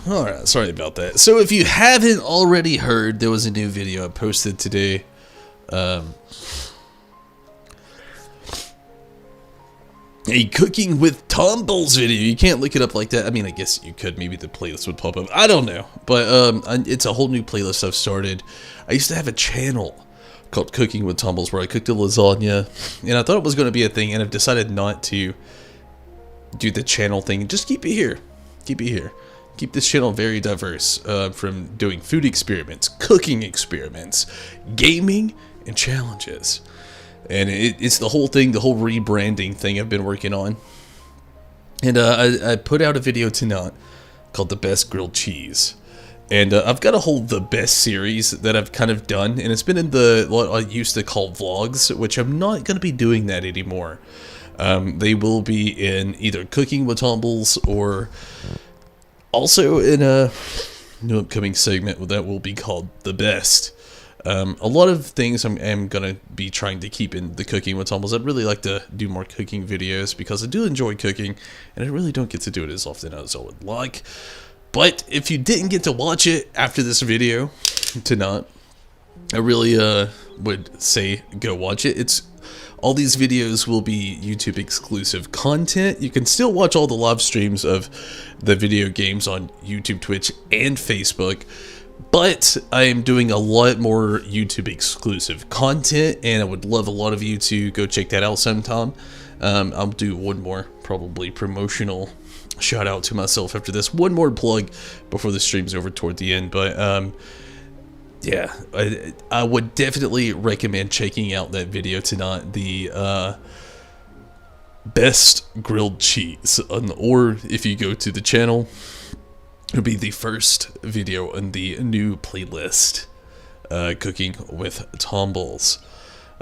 Speaker 1: Alright, sorry about that. So if you haven't already heard, there was a new video I posted today. A cooking with tumbles video. You can't look it up like that. I mean, I guess you could. Maybe the playlist would pop up. I don't know. But it's a whole new playlist I've started. I used to have a channel called Cooking with Tumbles where I cooked a lasagna. And I thought it was going to be a thing. And I've decided not to do the channel thing. Just keep it here. Keep it here. Keep this channel very diverse. From doing food experiments, cooking experiments, gaming, and challenges. And it's the whole thing, the whole rebranding thing I've been working on. And I put out a video tonight called The Best Grilled Cheese. And I've got a whole The Best series that I've kind of done. And it's been in the, what I used to call vlogs, which I'm not going to be doing that anymore. They will be in either Cooking with Tumbles or also in a new upcoming segment that will be called The Best. A lot of things I'm going to be trying to keep in the Cooking with Tumbles. I'd really like to do more cooking videos because I do enjoy cooking, and I really don't get to do it as often as I would like. But if you didn't get to watch it after this video tonight, I really would say go watch it. All these videos will be YouTube exclusive content. You can still watch all the live streams of the video games on YouTube, Twitch, and Facebook. But I am doing a lot more YouTube exclusive content, and I would love a lot of you to go check that out sometime. I'll do one more probably promotional shout out to myself after this. One more plug before the stream's over toward the end. But yeah, I would definitely recommend checking out that video tonight. The best grilled cheese. Or if you go to the channel, it'll be the first video in the new playlist, Cooking with Tumbles.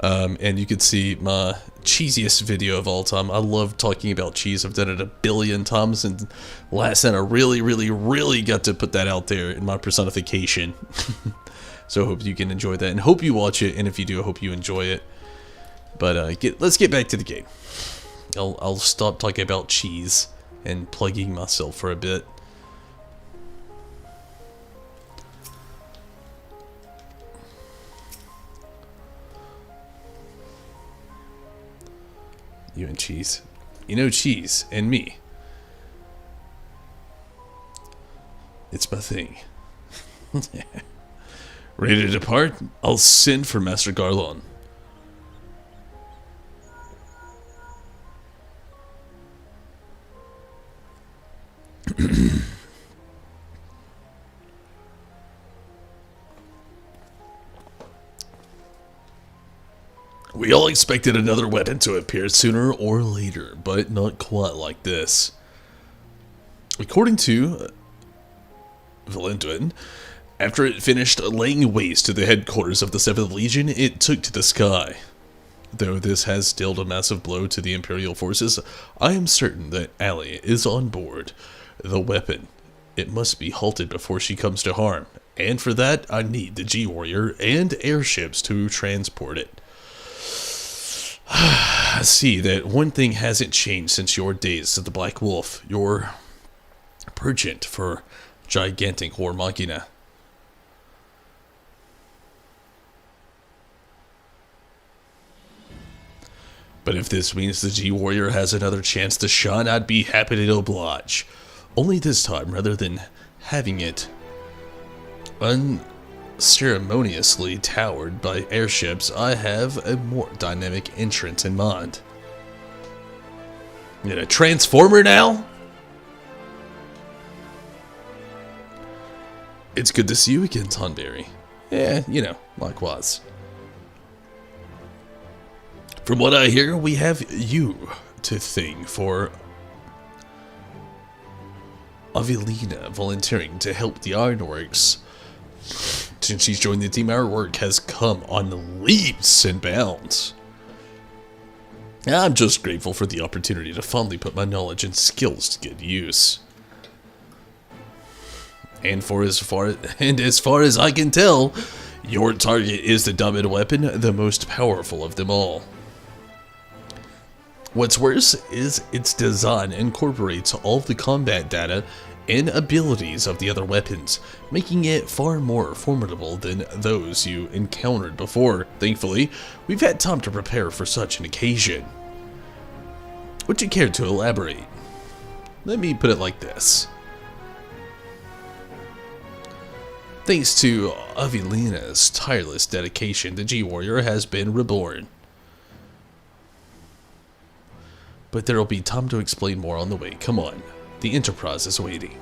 Speaker 1: And you can see my cheesiest video of all time. I love talking about cheese. I've done it a billion times, and last night I really got to put that out there in my personification. So I hope you can enjoy that, and hope you watch it, and if you do, I hope you enjoy it. But let's get back to the game. I'll stop talking about cheese and plugging myself for a bit. You and cheese. You know cheese and me. It's my thing. Ready to depart? I'll send for Master Garlon. We all expected another weapon to appear sooner or later, but not quite like this. According to Valentuin, after it finished laying waste to the headquarters of the 7th Legion, it took to the sky. Though this has dealt a massive blow to the Imperial forces, I am certain that Allie is on board. The weapon. It must be halted before she comes to harm, and for that I need the G-Warrior and airships to transport it. I see that one thing hasn't changed since your days of the Black Wolf, your purgent for gigantic war machina. But if this means the G-Warrior has another chance to shine, I'd be happy to oblige. Only this time, rather than having it unceremoniously towered by airships, I have a more dynamic entrance in mind. In a transformer now? It's good to see you again, Tonberry. Yeah, you know, likewise. From what I hear, we have you to thank for Avelina volunteering to help the Ironworks. Since she's joined the team, our work has come on leaps and bounds. I'm just grateful for the opportunity to finally put my knowledge and skills to good use. And as far as I can tell, your target is the dominant weapon, the most powerful of them all. What's worse is its design incorporates all of the combat data and abilities of the other weapons, making it far more formidable than those you encountered before. Thankfully, we've had time to prepare for such an occasion. Would you care to elaborate? Let me put it like this. Thanks to Avelina's tireless dedication, the G-Warrior has been reborn. But there'll be time to explain more on the way. Come on. The Enterprise is waiting.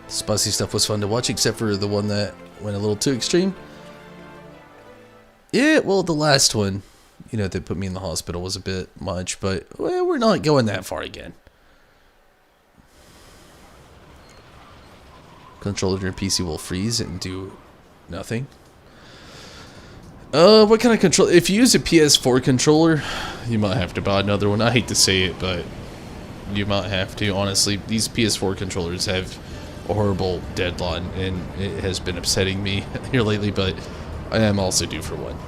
Speaker 1: The spicy stuff was fun to watch, except for the one that went a little too extreme. Yeah, well, the last one, you know, that put me in the hospital was a bit much, but well, we're not going that far again. Controller in your PC will freeze and do nothing. What kind of controller? If you use a PS4 controller, you might have to buy another one. I hate to say it, but you might have to. Honestly, these PS4 controllers have a horrible deadline, and it has been upsetting me here lately, but I am also due for one.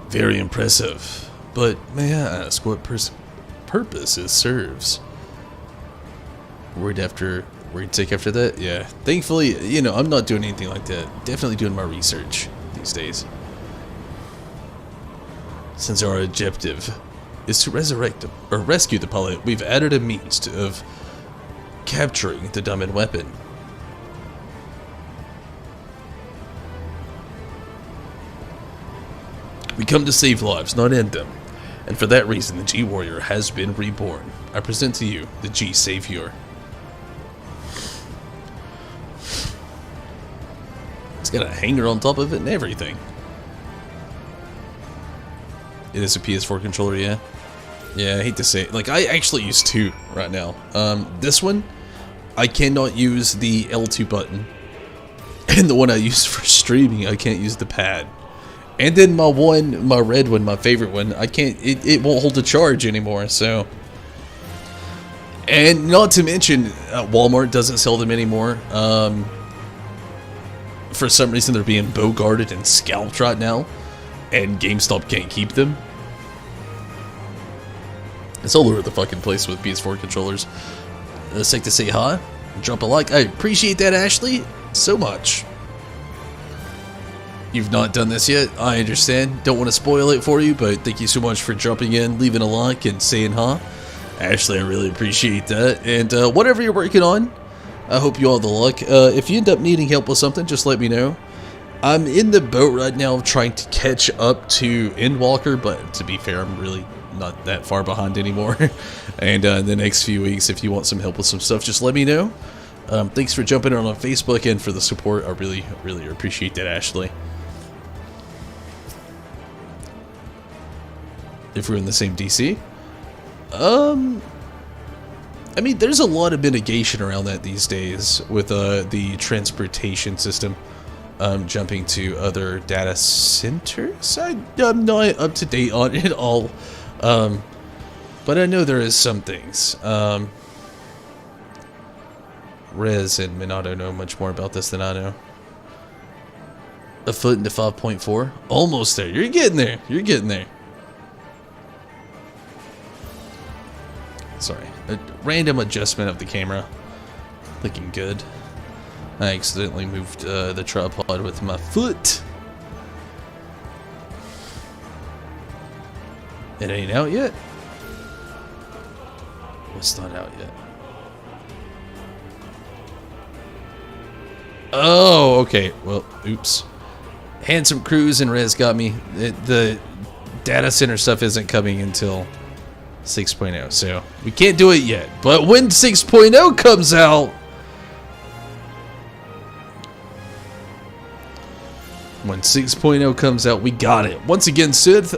Speaker 1: Very impressive, but may I ask what purpose it serves? Worried sick after that? Yeah. Thankfully, you know, I'm not doing anything like that. Definitely doing my research these days. Since our objective is to resurrect or rescue the pilot, we've added a means of capturing the diamond weapon. We come to save lives, not end them. And for that reason, the G-Warrior has been reborn. I present to you the G-Savior. It's got a hanger on top of it and everything. It is a PS4 controller, yeah? Yeah, I hate to say it. Like, I actually use two right now. This one, I cannot use the L2 button. And the one I use for streaming, I can't use the pad. And then my red one, my favorite one, I can't, it won't hold a charge anymore, so. And not to mention, Walmart doesn't sell them anymore. For some reason, they're being bogarted and scalped right now, and GameStop can't keep them. It's all over the fucking place with PS4 controllers. It's like to say hi, drop a like. I appreciate that, Ashley, so much. You've not done this yet, I understand. Don't want to spoil it for you, but thank you so much for jumping in, leaving a like, and saying hi. Ashley, I really appreciate that. And whatever you're working on, I hope you all the luck. If you end up needing help with something, just let me know. I'm in the boat right now of trying to catch up to Endwalker, but to be fair, I'm really not that far behind anymore. And in the next few weeks, if you want some help with some stuff, just let me know. Thanks for jumping on Facebook and for the support. I really, really appreciate that, Ashley. If we're in the same DC? I mean, there's a lot of mitigation around that these days with the transportation system jumping to other data centers. I'm not up to date on it all, but I know there is some things. Rez and Minato know much more about this than I know. A foot into 5.4? Almost there. You're getting there. You're getting there. Sorry, a random adjustment of the camera. Looking good. I accidentally moved the tripod with my foot. It ain't out yet. It's not out yet. Oh, okay. Well, oops. Handsome Cruise and Rez got me. The data center stuff isn't coming until 6.0, so we can't do it yet. But when 6.0 comes out, we got it. Once again, Sith,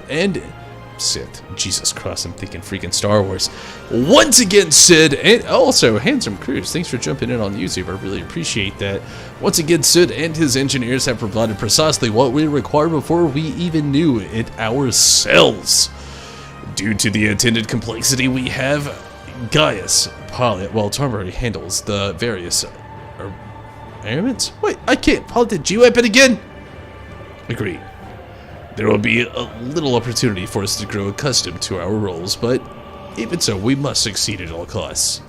Speaker 1: Jesus Christ, I'm thinking freaking Star Wars. Once again, Sid, and also Handsome Cruise, thanks for jumping in on YouTube. I really appreciate that. Once again, Sid and his engineers have provided precisely what we require before we even knew it ourselves. Due to the attendant complexity, we have Gaius pilot, while Tarmory handles the various elements. Wait, I can't pilot the G-Weapon again? Agreed. There will be a little opportunity for us to grow accustomed to our roles, but even so, we must succeed at all costs.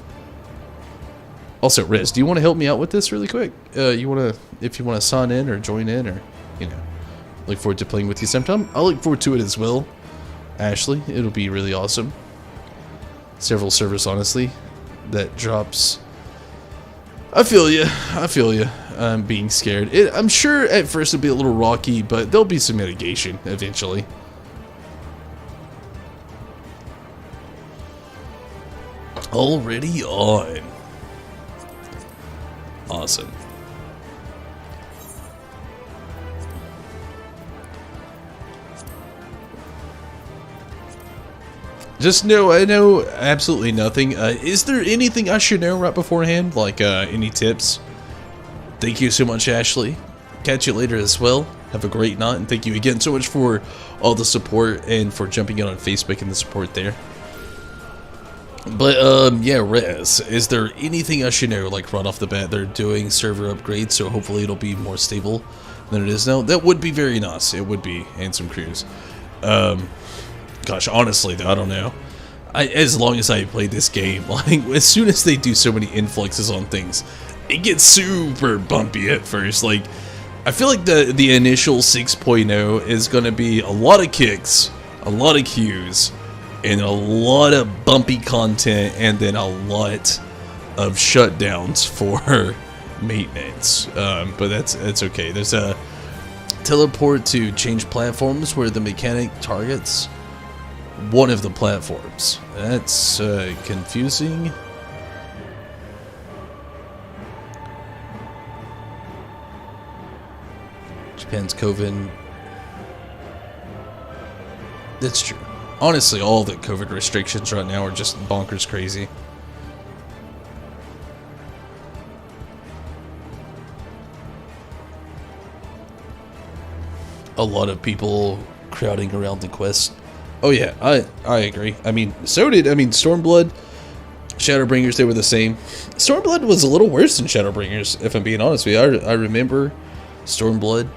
Speaker 1: Also, Riz, do you want to help me out with this really quick? If you want to sign in or join in, or, look forward to playing with you sometime. I'll look forward to it as well, Ashley. It'll be really awesome. Several servers, honestly, that drops. I feel you. I'm being scared. I'm sure at first it'll be a little rocky, but there'll be some mitigation eventually. Already on. Awesome. Just I know absolutely nothing. Is there anything I should know right beforehand? Like, any tips? Thank you so much, Ashley. Catch you later as well. Have a great night, and thank you again so much for all the support and for jumping in on Facebook and the support there. But, yeah, Rez, is there anything I should know, like, right off the bat? They're doing server upgrades, so hopefully it'll be more stable than it is now. That would be very nice. It would be, and some crews. Gosh, honestly, though, I don't know. As long as I played this game, like, as soon as they do so many influxes on things, it gets super bumpy at first. Like, I feel like the initial 6.0 is going to be a lot of kicks, a lot of queues, and a lot of bumpy content, and then a lot of shutdowns for maintenance. But that's okay. There's a teleport to change platforms where the mechanic targets one of the platforms. That's confusing. Japan's COVID. That's true. Honestly, all the COVID restrictions right now are just bonkers crazy. A lot of people crowding around the quest. Oh yeah, I agree. I mean, Stormblood, Shadowbringers, they were the same. Stormblood was a little worse than Shadowbringers, if I'm being honest with you. I remember Stormblood.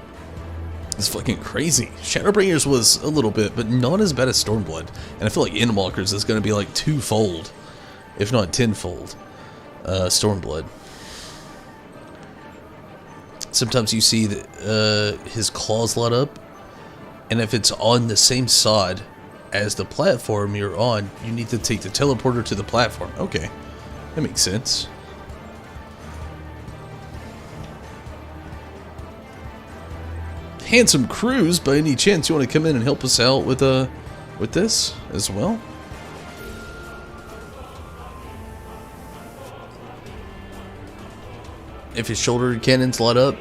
Speaker 1: It's fucking crazy. Shadowbringers was a little bit, but not as bad as Stormblood. And I feel like Endwalkers is going to be like twofold, if not tenfold, Stormblood. Sometimes you see that, his claws light up, and if it's on the same side as the platform you're on, you need to take the teleporter to the platform. Okay, that makes sense. Handsome Cruise, by any chance you want to come in and help us out with this as well? If his shoulder cannons light up,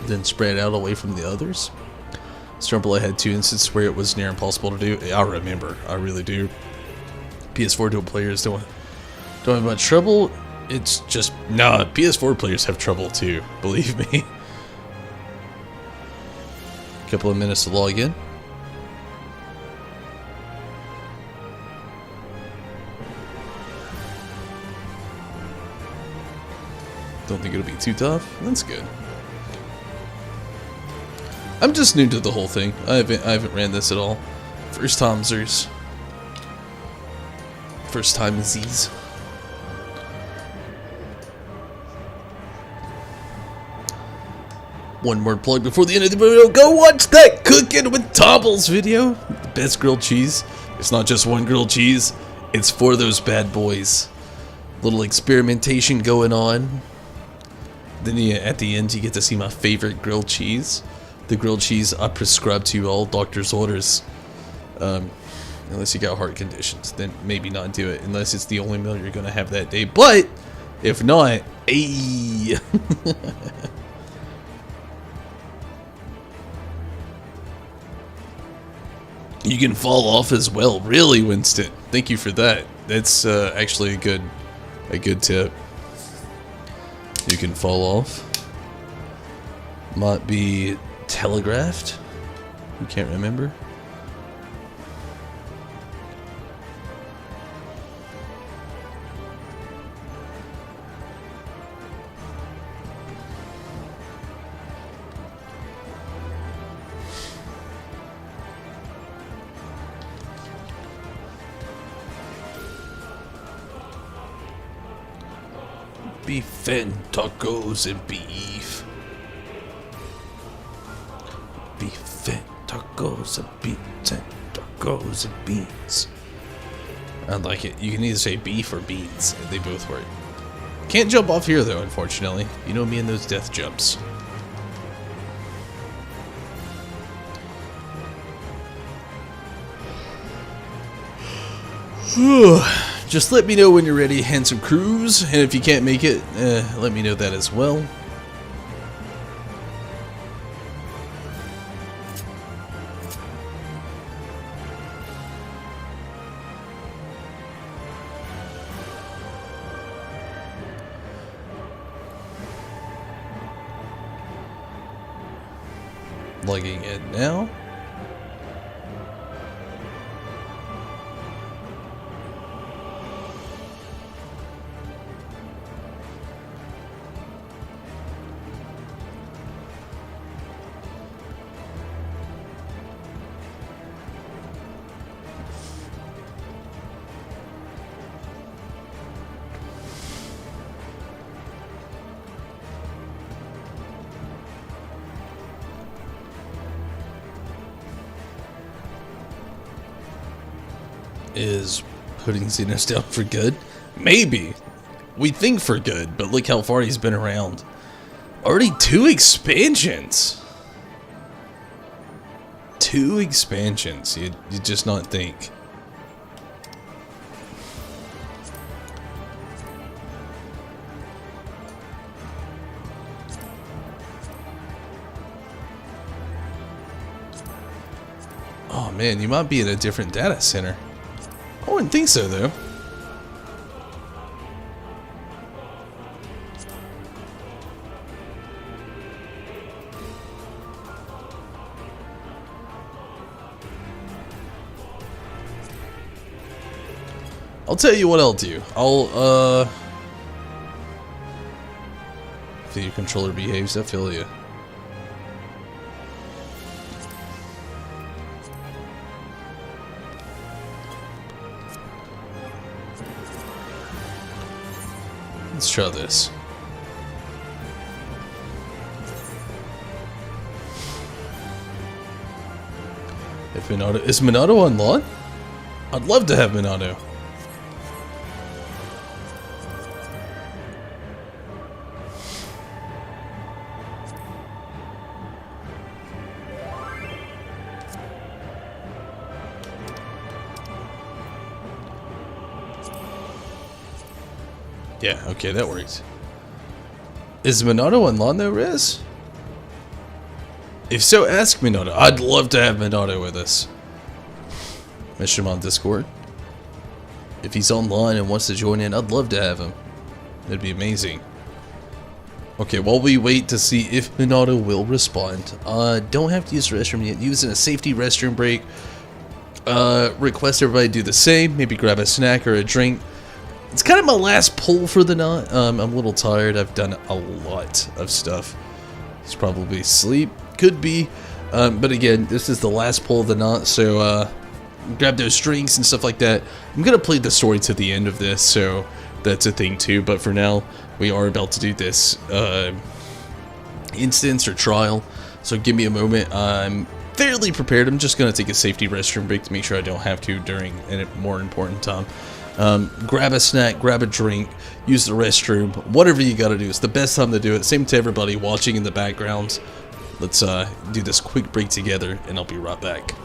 Speaker 1: then spread out away from the others. Stormblood had 2 instances where it was near impossible to do. I remember, I really do. PS4 dual players don't have much trouble. It's just, nah, PS4 players have trouble too, believe me. Couple of minutes to log in. Don't think it'll be too tough. That's good. I'm just new to the whole thing. I haven't ran this at all. First timesers. First time Z's. One more plug before the end of the video. Go watch that Cooking with Topbles video. The best grilled cheese. It's not just one grilled cheese. It's 4 of those bad boys. Little experimentation going on. Then at the end you get to see my favorite grilled cheese. The grilled cheese I prescribe to you all, doctor's orders. Unless you got heart conditions, then maybe not do it. Unless it's the only meal you're going to have that day. But, if not, ayy. You can fall off as well. Really, Winston? Thank you for that. That's actually a good tip. You can fall off. Might be telegraphed. You can't remember. Beef and tacos and beef. Beef and tacos and beans and tacos and beans. I like it. You can either say beef or beans. They both work. Can't jump off here though, unfortunately. You know me and those death jumps. Just let me know when you're ready, Handsome Cruise, and if you can't make it, let me know that as well. Logging in now. Is putting Xenos down for good? Maybe. We think for good, but look how far he's been around. Already 2 expansions. 2 expansions. You just not think. Oh man, you might be in a different data center. I wouldn't think so, though. I'll tell you what I'll do. I'll, if your controller behaves, I feel you. Let's try this. If Minato is Minato on lawn? I'd love to have Minato. Yeah, okay, that works. Is Minato on lawn though, Riz? If so, ask Minato. I'd love to have Minato with us. Message him on Discord. If he's online and wants to join in, I'd love to have him. That'd be amazing. Okay, while we wait to see if Minato will respond, don't have to use the restroom yet. Using a safety restroom break. Request everybody do the same. Maybe grab a snack or a drink. It's kind of my last pull for the night. I'm a little tired. I've done a lot of stuff. It's probably sleep. Could be. But again, this is the last pull of the night, so grab those drinks and stuff like that. I'm going to play the story to the end of this, so that's a thing too. But for now, we are about to do this instance or trial. So give me a moment. I'm fairly prepared. I'm just going to take a safety restroom break to make sure I don't have to during a more important time. Grab a snack, grab a drink, use the restroom, whatever you gotta do. It's the best time to do it. Same to everybody watching in the background. Let's do this quick break together, and I'll be right back.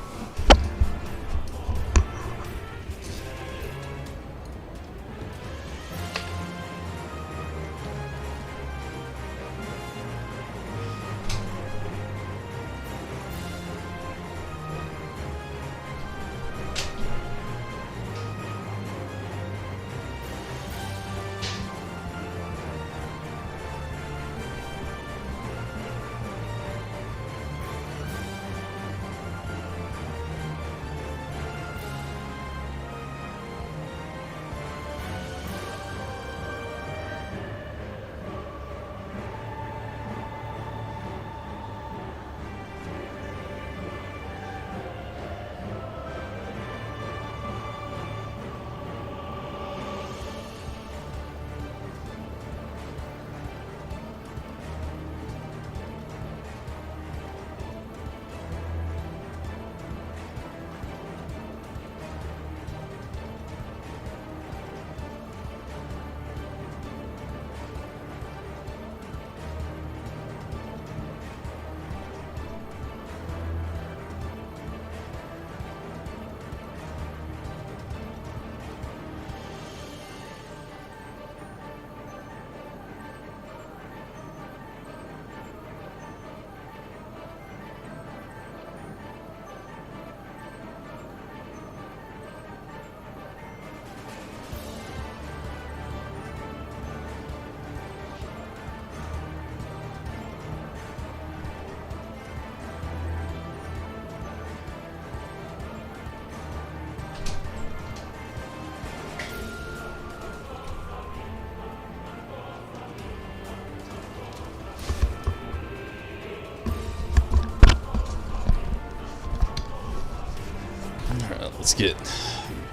Speaker 1: let's get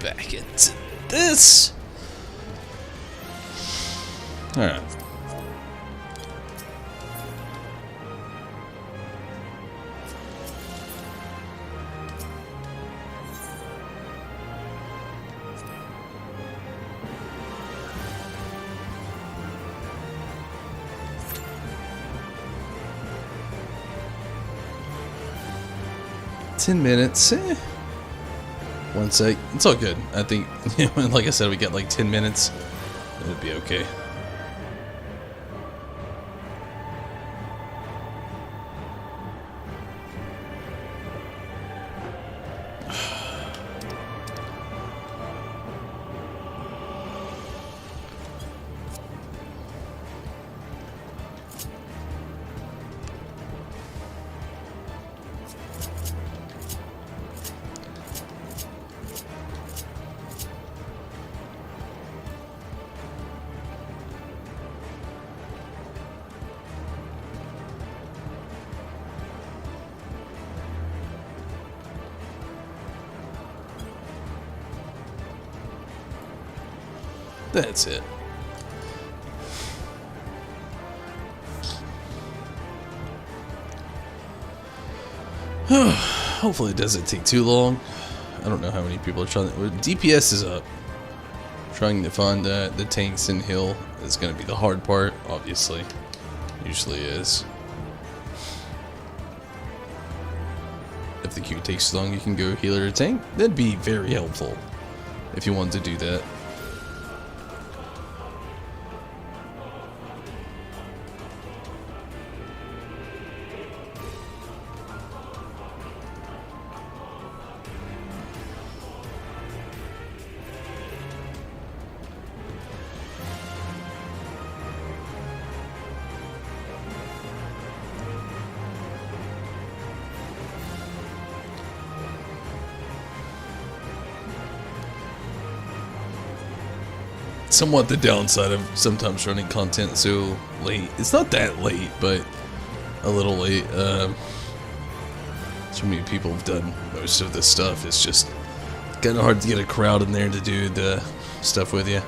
Speaker 1: back into this. Alright. $10. One sec. It's all good. I think, like I said, we got like 10 minutes. It'll be okay. That's it. Hopefully it doesn't take too long. I don't know how many people are trying. DPS is up. Trying to find the tanks and heal is going to be the hard part, obviously. Usually is. If the queue takes long, you can go healer or tank. That'd be very helpful if you want to do that. Somewhat the downside of sometimes running content so late. It's not that late, but a little late. So many people have done most of this stuff. It's just kind of hard to get a crowd in there to do the stuff with you.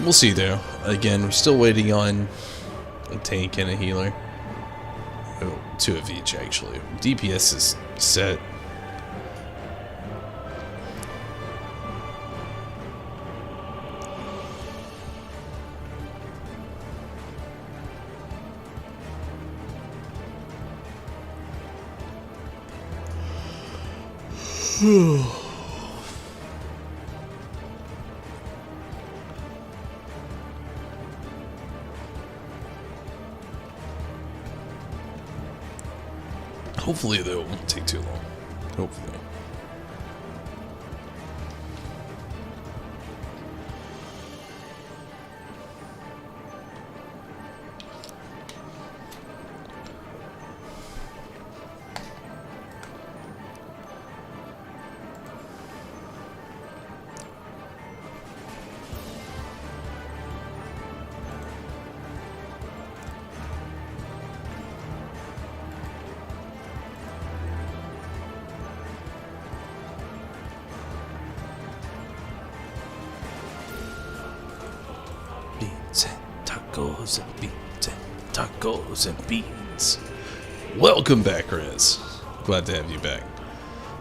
Speaker 1: We'll see though. Again, we're still waiting on a tank and a healer. Oh, 2 of each actually. DPS is set. Hopefully, though, it won't take too long. Hopefully. Tacos and beans and tacos and beans. Welcome back, Riz. Glad to have you back.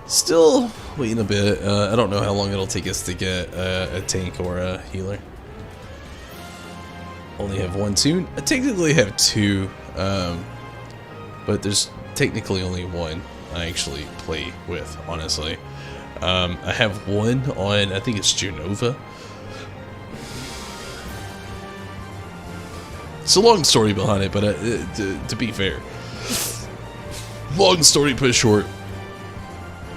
Speaker 1: Still waiting a bit. I don't know how long it'll take us to get a tank or a healer. Only have one soon. I technically have 2, but there's technically only one I actually play with, honestly. I have one on, I think it's Genova. It's a long story behind it, but to be fair, long story put short,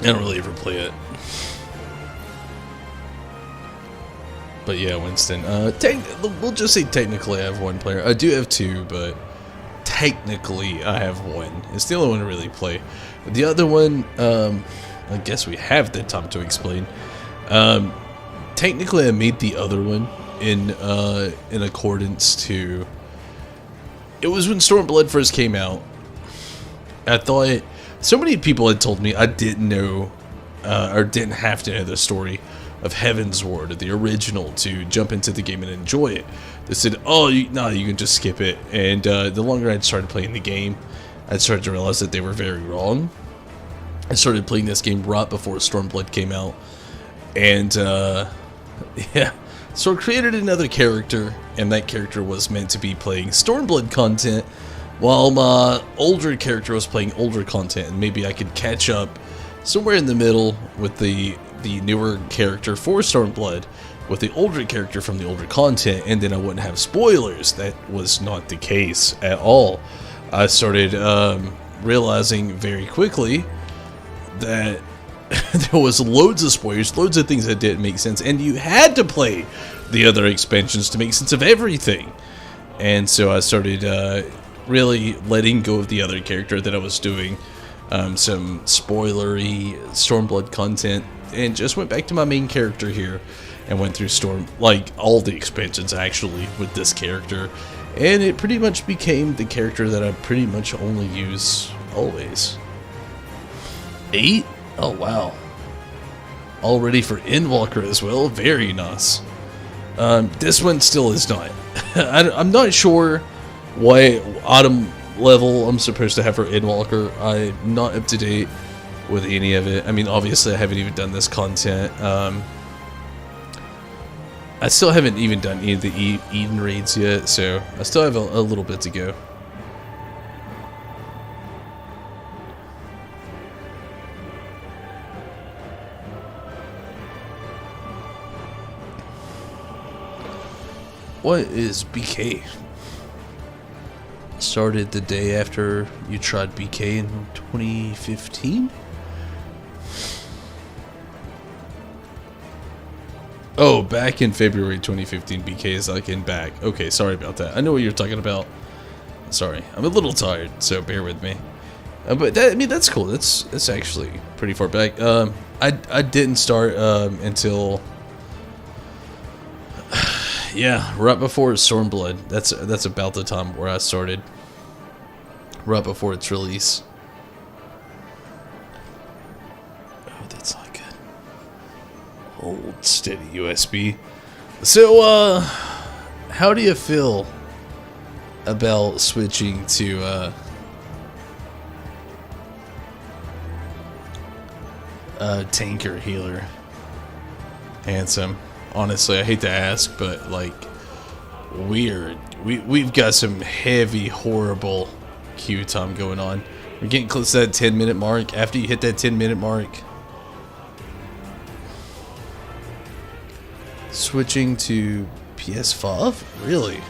Speaker 1: I don't really ever play it. But yeah, Winston. We'll just say technically I have 1 player. I do have 2, but technically I have 1. It's the only one I really play. The other one, I guess we have the time to explain. Technically I made the other one in accordance to... It was when Stormblood first came out. I thought so many people had told me I didn't know or didn't have to know the story of Heaven's Ward, the original, to jump into the game and enjoy it. They said, oh, you can just skip it. And the longer I started playing the game, I started to realize that they were very wrong. I started playing this game right before Stormblood came out. And, yeah. So I created another character, and that character was meant to be playing Stormblood content, while my older character was playing older content, and maybe I could catch up somewhere in the middle with the newer character for Stormblood, with the older character from the older content, and then I wouldn't have spoilers. That was not the case at all. I started realizing very quickly that there was loads of spoilers, loads of things that didn't make sense, and you had to play the other expansions to make sense of everything. And so I started really letting go of the other character that I was doing some spoilery Stormblood content, and just went back to my main character here and went through all the expansions actually with this character, and it pretty much became the character that I pretty much only use always. 8? Oh wow. All ready for Endwalker as well. Very nice. This one still is not. I'm not sure what autumn level I'm supposed to have for Endwalker. I'm not up to date with any of it. I mean, obviously I haven't even done this content. I still haven't even done any of the Eden raids yet, so I still have a little bit to go. What is BK? Started the day after you tried BK in 2015? Oh, back in February 2015, BK is like in back. Okay, sorry about that. I know what you're talking about. Sorry, I'm a little tired, so bear with me. But that, I mean, that's cool. That's actually pretty far back. I didn't start until yeah, right before Stormblood. That's about the time where I started. Right before its release. Oh, that's not good. Hold steady, USB. So, how do you feel about switching to tanker healer? Handsome. Honestly, I hate to ask, but like, we've got some heavy, horrible queue time going on. We're getting close to that 10-minute mark. After you hit that 10-minute mark, switching to PS5? Really?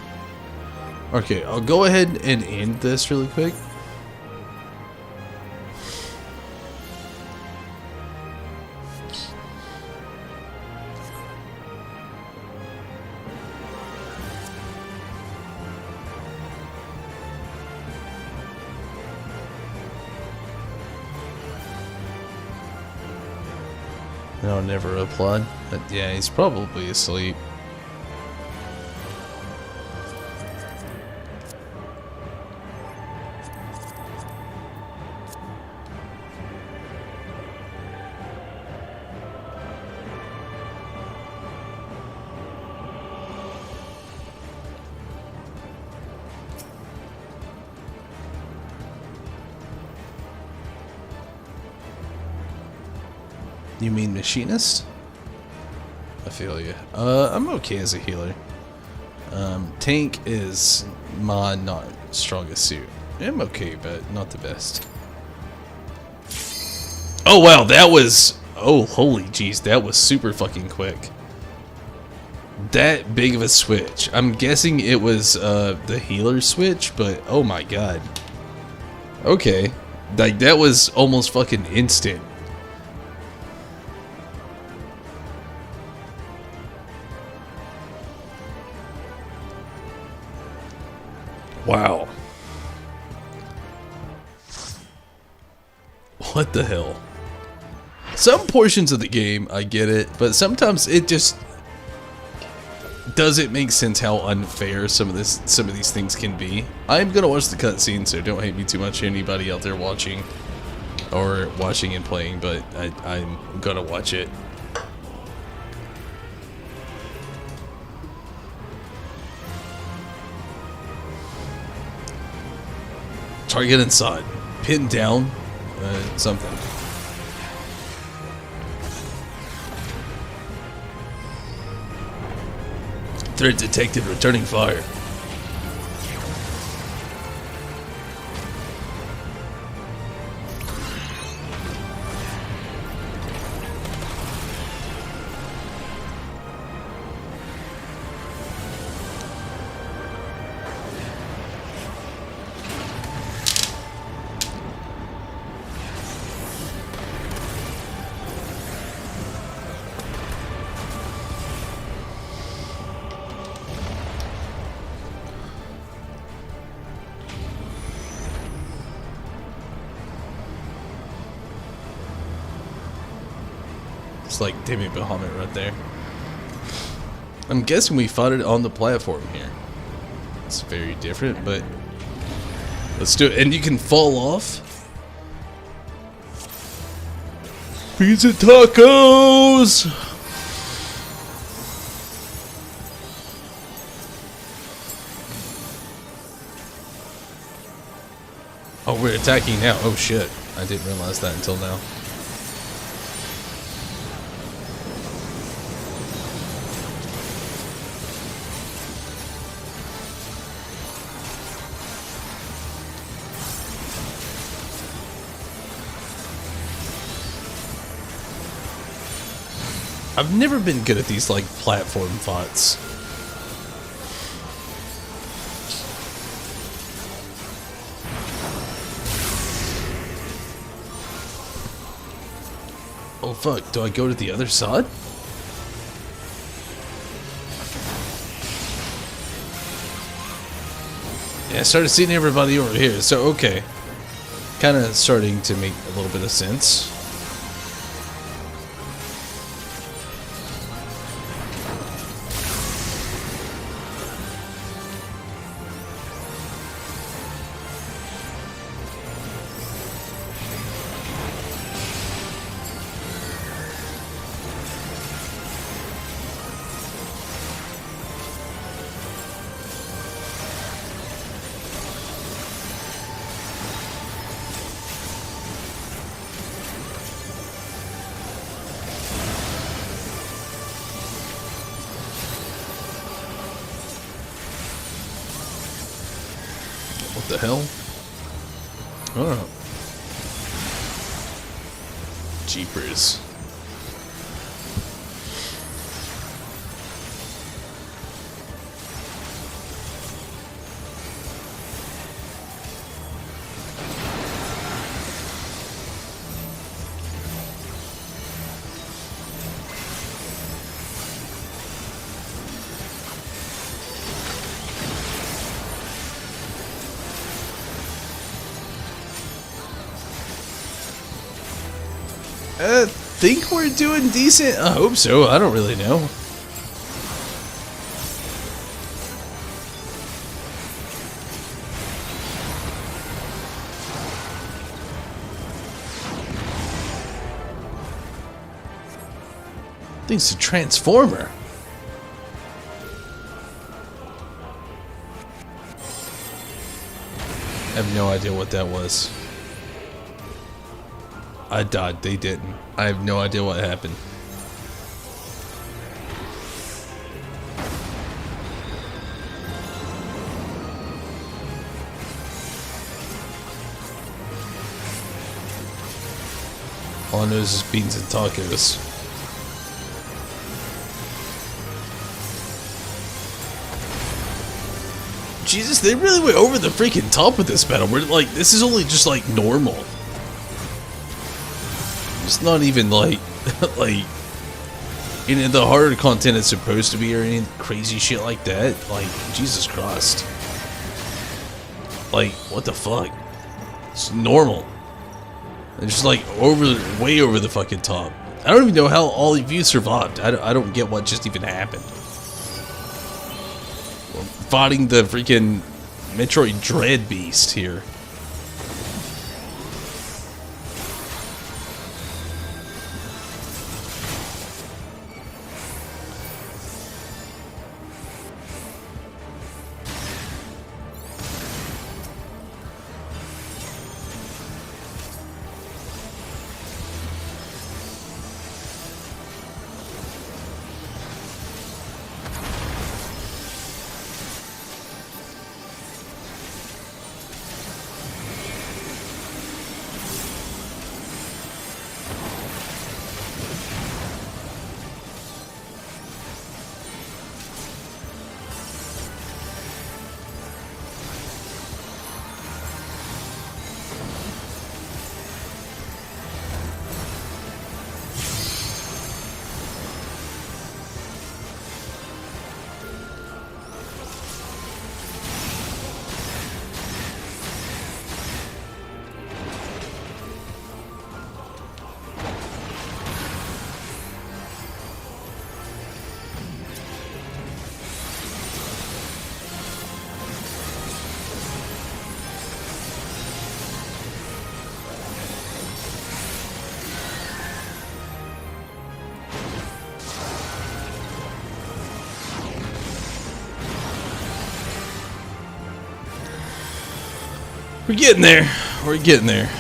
Speaker 1: Okay, I'll go ahead and end this really quick. No, never applaud. But yeah, he's probably asleep. You mean machinist? I feel you. I'm okay as a healer. Tank is my not strongest suit. I'm okay, but not the best. Oh wow, that was... Oh, holy jeez, that was super fucking quick. That big of a switch. I'm guessing it was the healer switch, but oh my god. Okay. Like, that was almost fucking instant. Wow. What the hell? Some portions of the game, I get it, but sometimes it just doesn't make sense how unfair some of these things can be. I'm gonna watch the cutscene, so don't hate me too much, anybody out there watching. or watching and playing, but I'm gonna watch it. Target inside. Pin down. Something. Threat detected. Returning fire. It's like Timmy Bahamut right there. I'm guessing we fought it on the platform here. It's very different, but let's do it. And you can fall off. Pizza tacos! Oh, we're attacking now. Oh shit. I didn't realize that until now. I've never been good at these, like, platform fights. Oh fuck, do I go to the other side? Yeah, I started seeing everybody over here, so okay. Kinda starting to make a little bit of sense. What the hell? Oh. Jeepers. I think we're doing decent. I hope so. I don't really know. I think it's a transformer. I have no idea what that was. I died. They didn't. I have no idea what happened. All I know is beans and tacos. Jesus, they really went over the freaking top with this battle. We're like, this is only just like normal. It's not even like, like, you know, the harder content it's supposed to be or any crazy shit like that. Like, Jesus Christ. Like, what the fuck? It's normal. It's just like way over the fucking top. I don't even know how all of you survived. I don't get what just even happened. We're fighting the freaking Metroid Dread Beast here. We're getting there. We're getting there.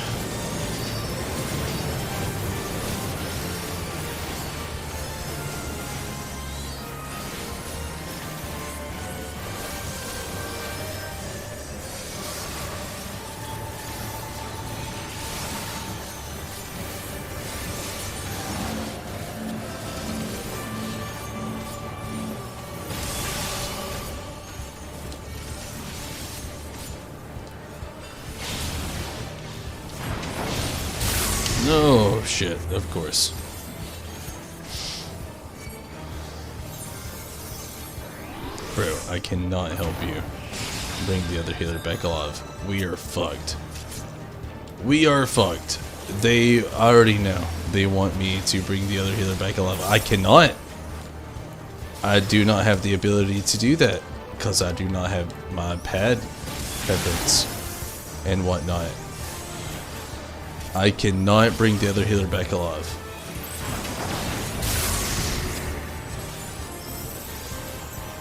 Speaker 1: No shit, of course. Bro, I cannot help you bring the other healer back alive. We are fucked. We are fucked. They already know. They want me to bring the other healer back alive. I cannot. I do not have the ability to do that because I do not have my pad efforts and whatnot. I cannot bring the other healer back alive.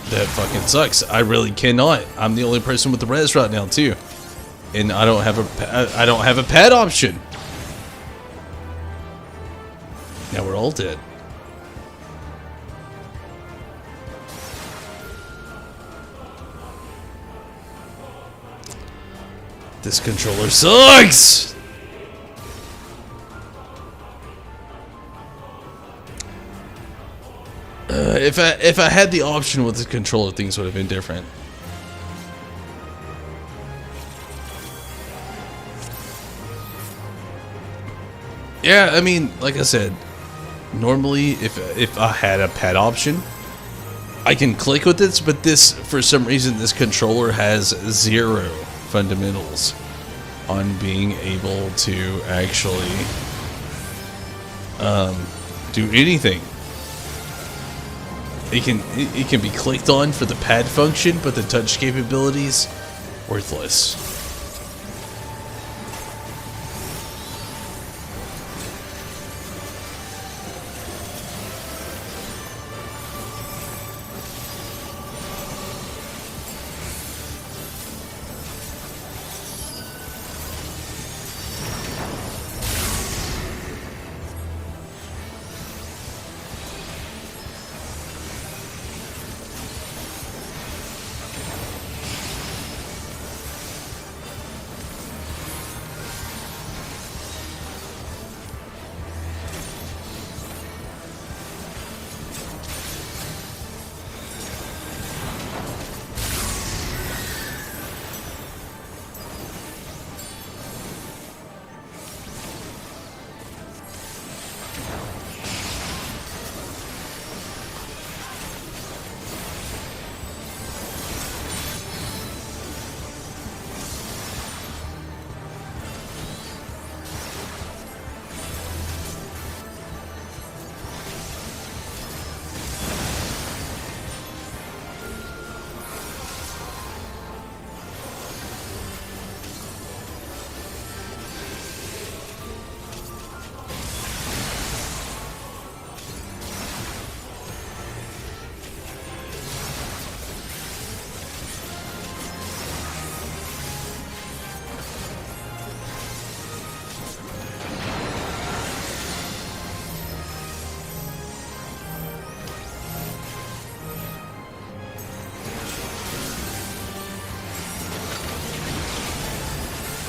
Speaker 1: That fucking sucks. I really cannot. I'm the only person with the res right now too, and I don't have a pad option. Now we're all dead. This controller sucks. If I had the option with the controller, things would have been different. Yeah, I mean, like I said, normally if I had a pad option, I can click with this, but this, for some reason, this controller has 0 fundamentals on being able to actually do anything. It can be clicked on for the pad function, but the touch capabilities, worthless.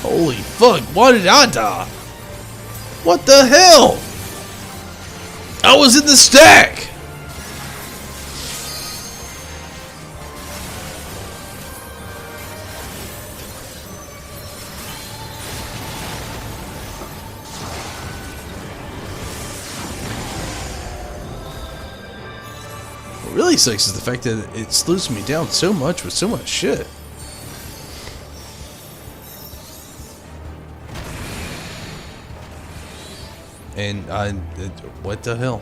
Speaker 1: Holy fuck, why did I die? What the hell? I was in the stack! What really sucks is the fact that it slows me down so much with so much shit. And what the hell?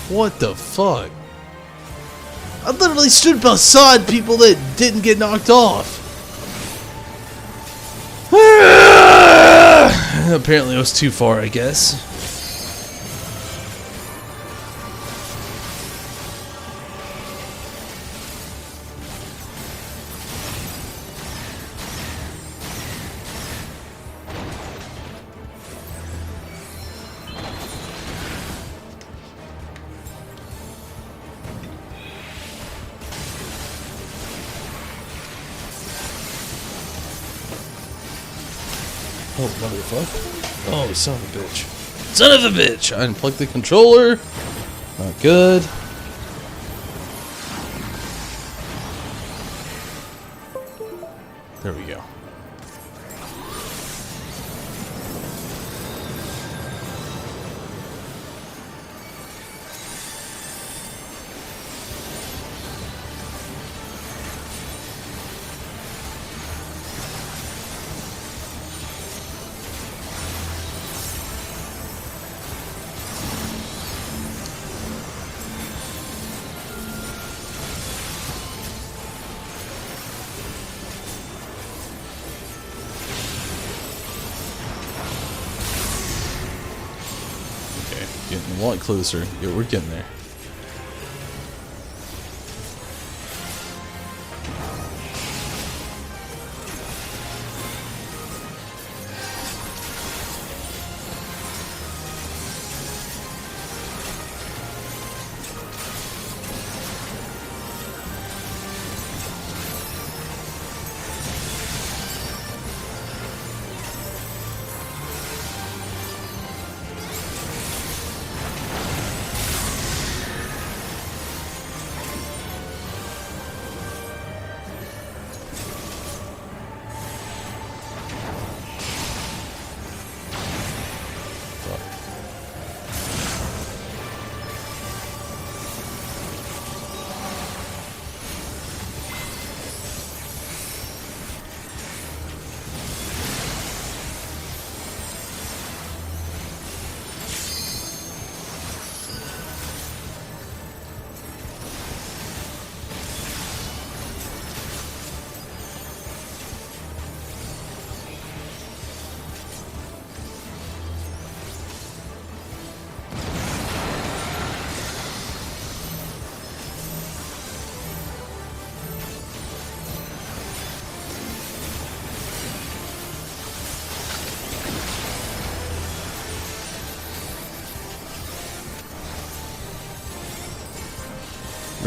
Speaker 1: What the fuck? I literally stood beside people that didn't get knocked off. Apparently I was too far, I guess. Oh, motherfucker. Oh, son of a bitch. Son of a bitch! I unplugged the controller. Not good. There we go. Getting a lot closer. Yeah, we're getting there.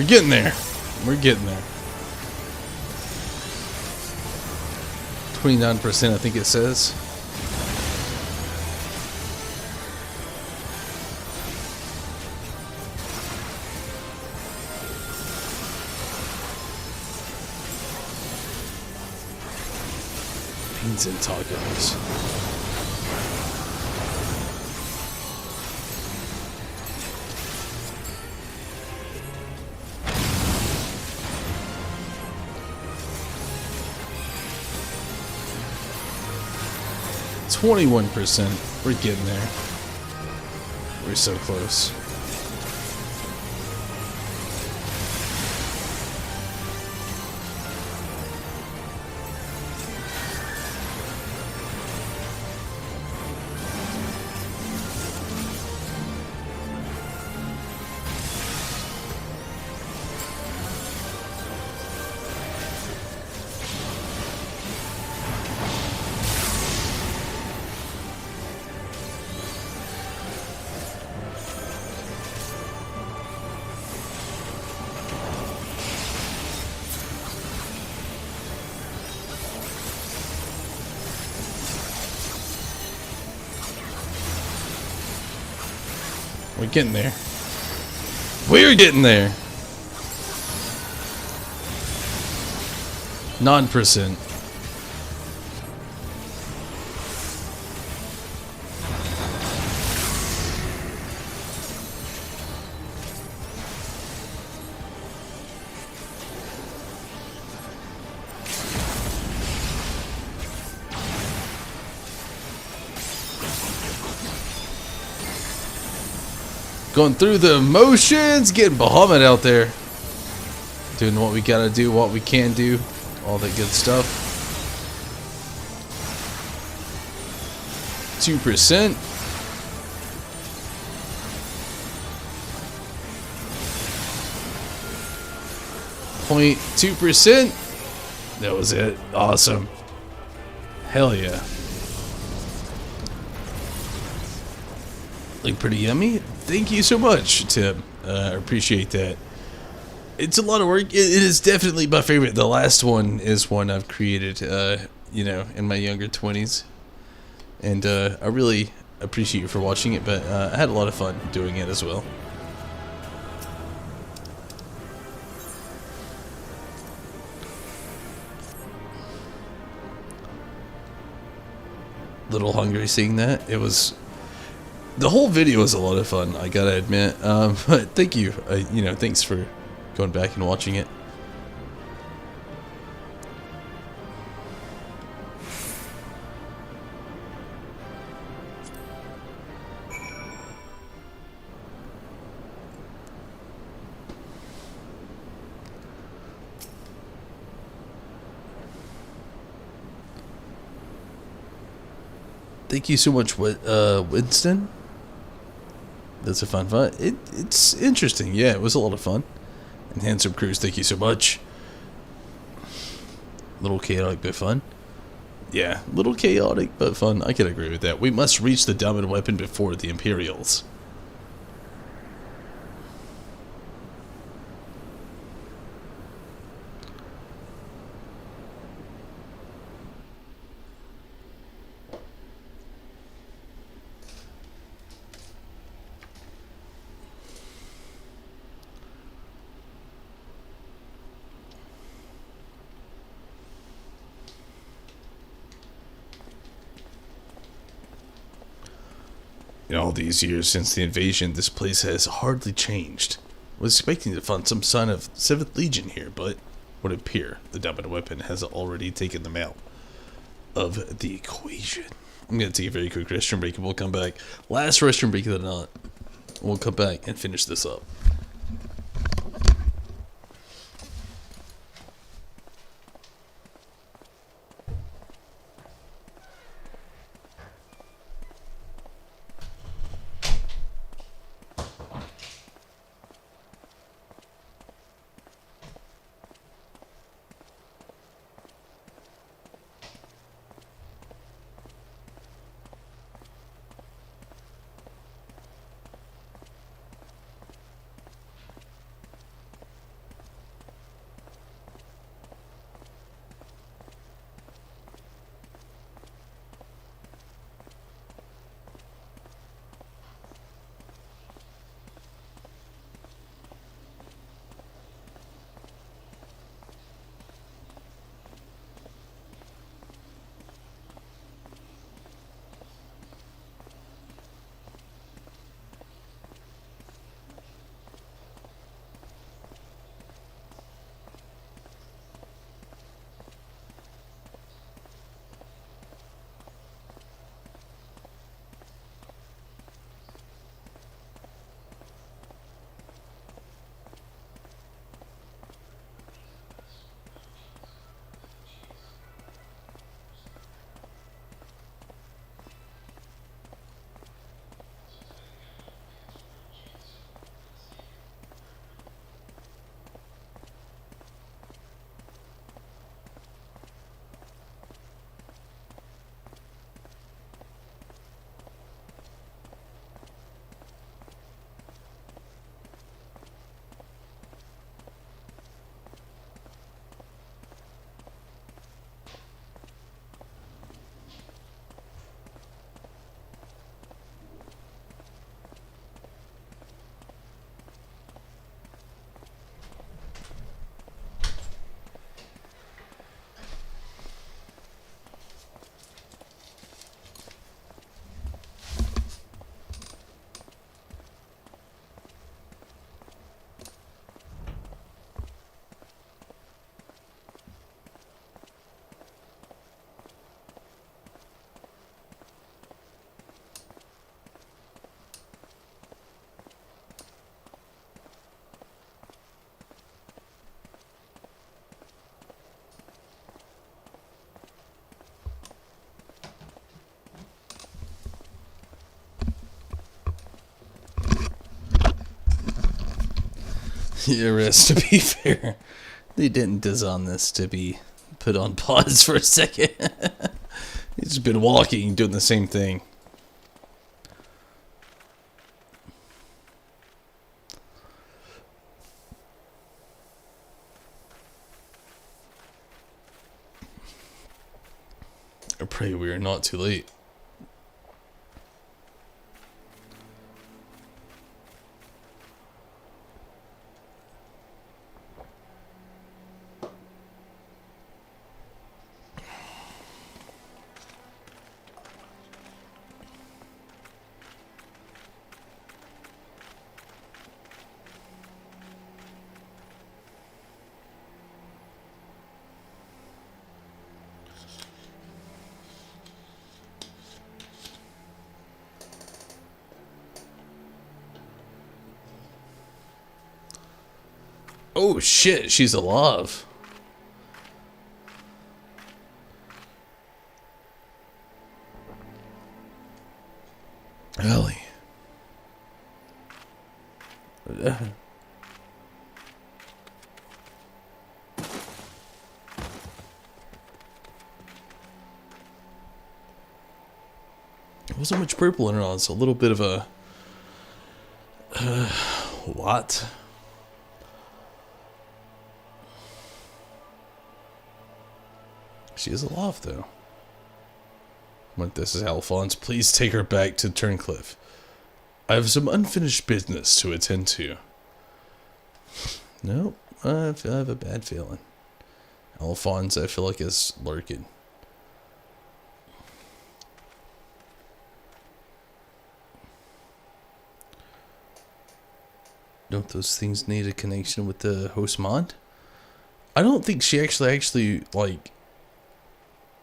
Speaker 1: We're getting there. We're getting there. 29%, I think it says. Beans and tacos. – 21%. We're getting there. We're so close. We're getting there. We're getting there. 9%. Going through the motions, getting Bahamut out there. Doing what we gotta do, what we can do. All that good stuff. 2%. .2%. That was it. Awesome. Hell yeah. Look pretty yummy. Thank you so much, Tim. I appreciate that. It's a lot of work. It is definitely my favorite. The last one is one I've created, you know, in my younger 20s. And I really appreciate you for watching it, but I had a lot of fun doing it as well. Little hungry seeing that. It was... The whole video was a lot of fun, I gotta admit. But thank you. You know, thanks for going back and watching it. Thank you so much, Winston. That's a fun fight. It's interesting. Yeah, it was a lot of fun. And Handsome Cruise, thank you so much. Little chaotic but fun. Yeah, little chaotic but fun. I can agree with that. We must reach the diamond weapon before the Imperials. In all these years since the invasion, this place has hardly changed. I was expecting to find some sign of 7th Legion here, but would appear the diamond weapon has already taken them out of the equation. I'm going to take a very quick restroom break and we'll come back. Last restroom break of the night. We'll come back and finish this up. Yeah, Riz, to be fair, they didn't design this to be put on pause for a second. He's just been walking, doing the same thing. I pray we are not too late. Oh shit, she's alive. Ellie. There wasn't much purple in her eyes. A little bit of a... what? She is alive, though. But this is Alphonse. Please take her back to Turncliffe. I have some unfinished business to attend to. Nope, I have a bad feeling. Alphonse, I feel like, is lurking. Don't those things need a connection with the host mod? I don't think she actually like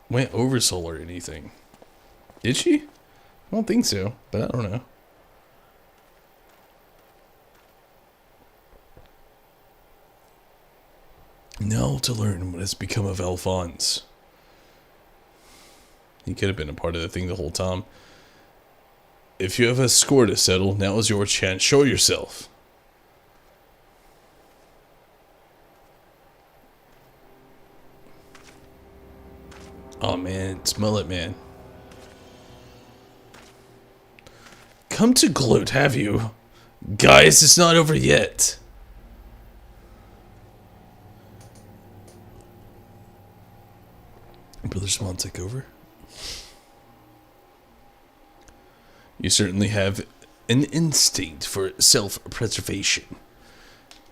Speaker 1: went over soul or anything. Did she? I don't think so, but I don't know. Now to learn what has become of Alphonse. He could have been a part of the thing the whole time. If you have a score to settle, now is your chance. Show yourself. Oh man, smell it, man. Come to gloat, have you? Guys, it's not over yet. Brother Swan, take over. You certainly have an instinct for self-preservation.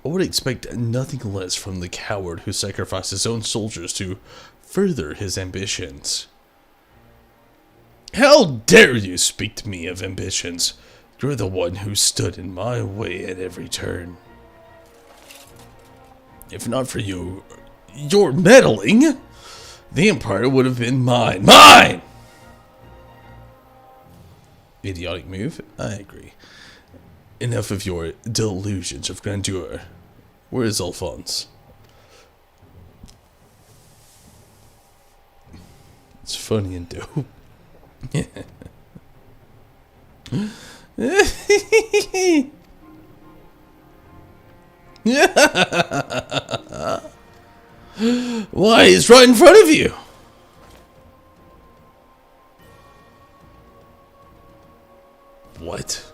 Speaker 1: I would expect nothing less from the coward who sacrificed his own soldiers to further his ambitions. How dare you speak to me of ambitions? You're the one who stood in my way at every turn. If not for you, your meddling, the Empire would have been mine. Mine! Idiotic move? I agree. Enough of your delusions of grandeur. Where is Alphonse? It's funny and dope. Why, he's right in front of you. What?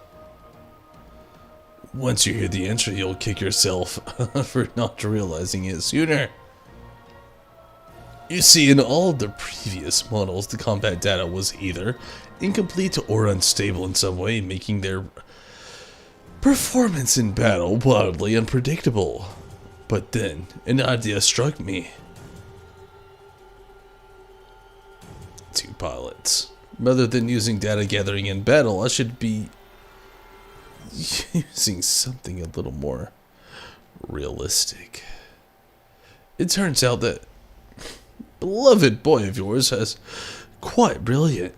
Speaker 1: Once you hear the answer, you'll kick yourself for not realizing it sooner. You see, in all the previous models, the combat data was either incomplete or unstable in some way, making their performance in battle wildly unpredictable. But then, an idea struck me. 2 pilots. Rather than using data gathering in battle, I should be using something a little more realistic. It turns out that beloved boy of yours is quite brilliant.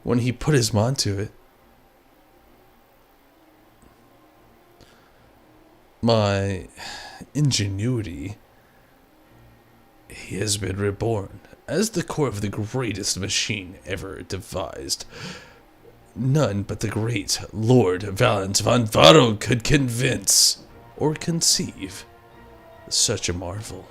Speaker 1: When he put his mind to it, my ingenuity, he has been reborn as the core of the greatest machine ever devised. none but the great Lord Valent von Varo could convince or conceive such a marvel.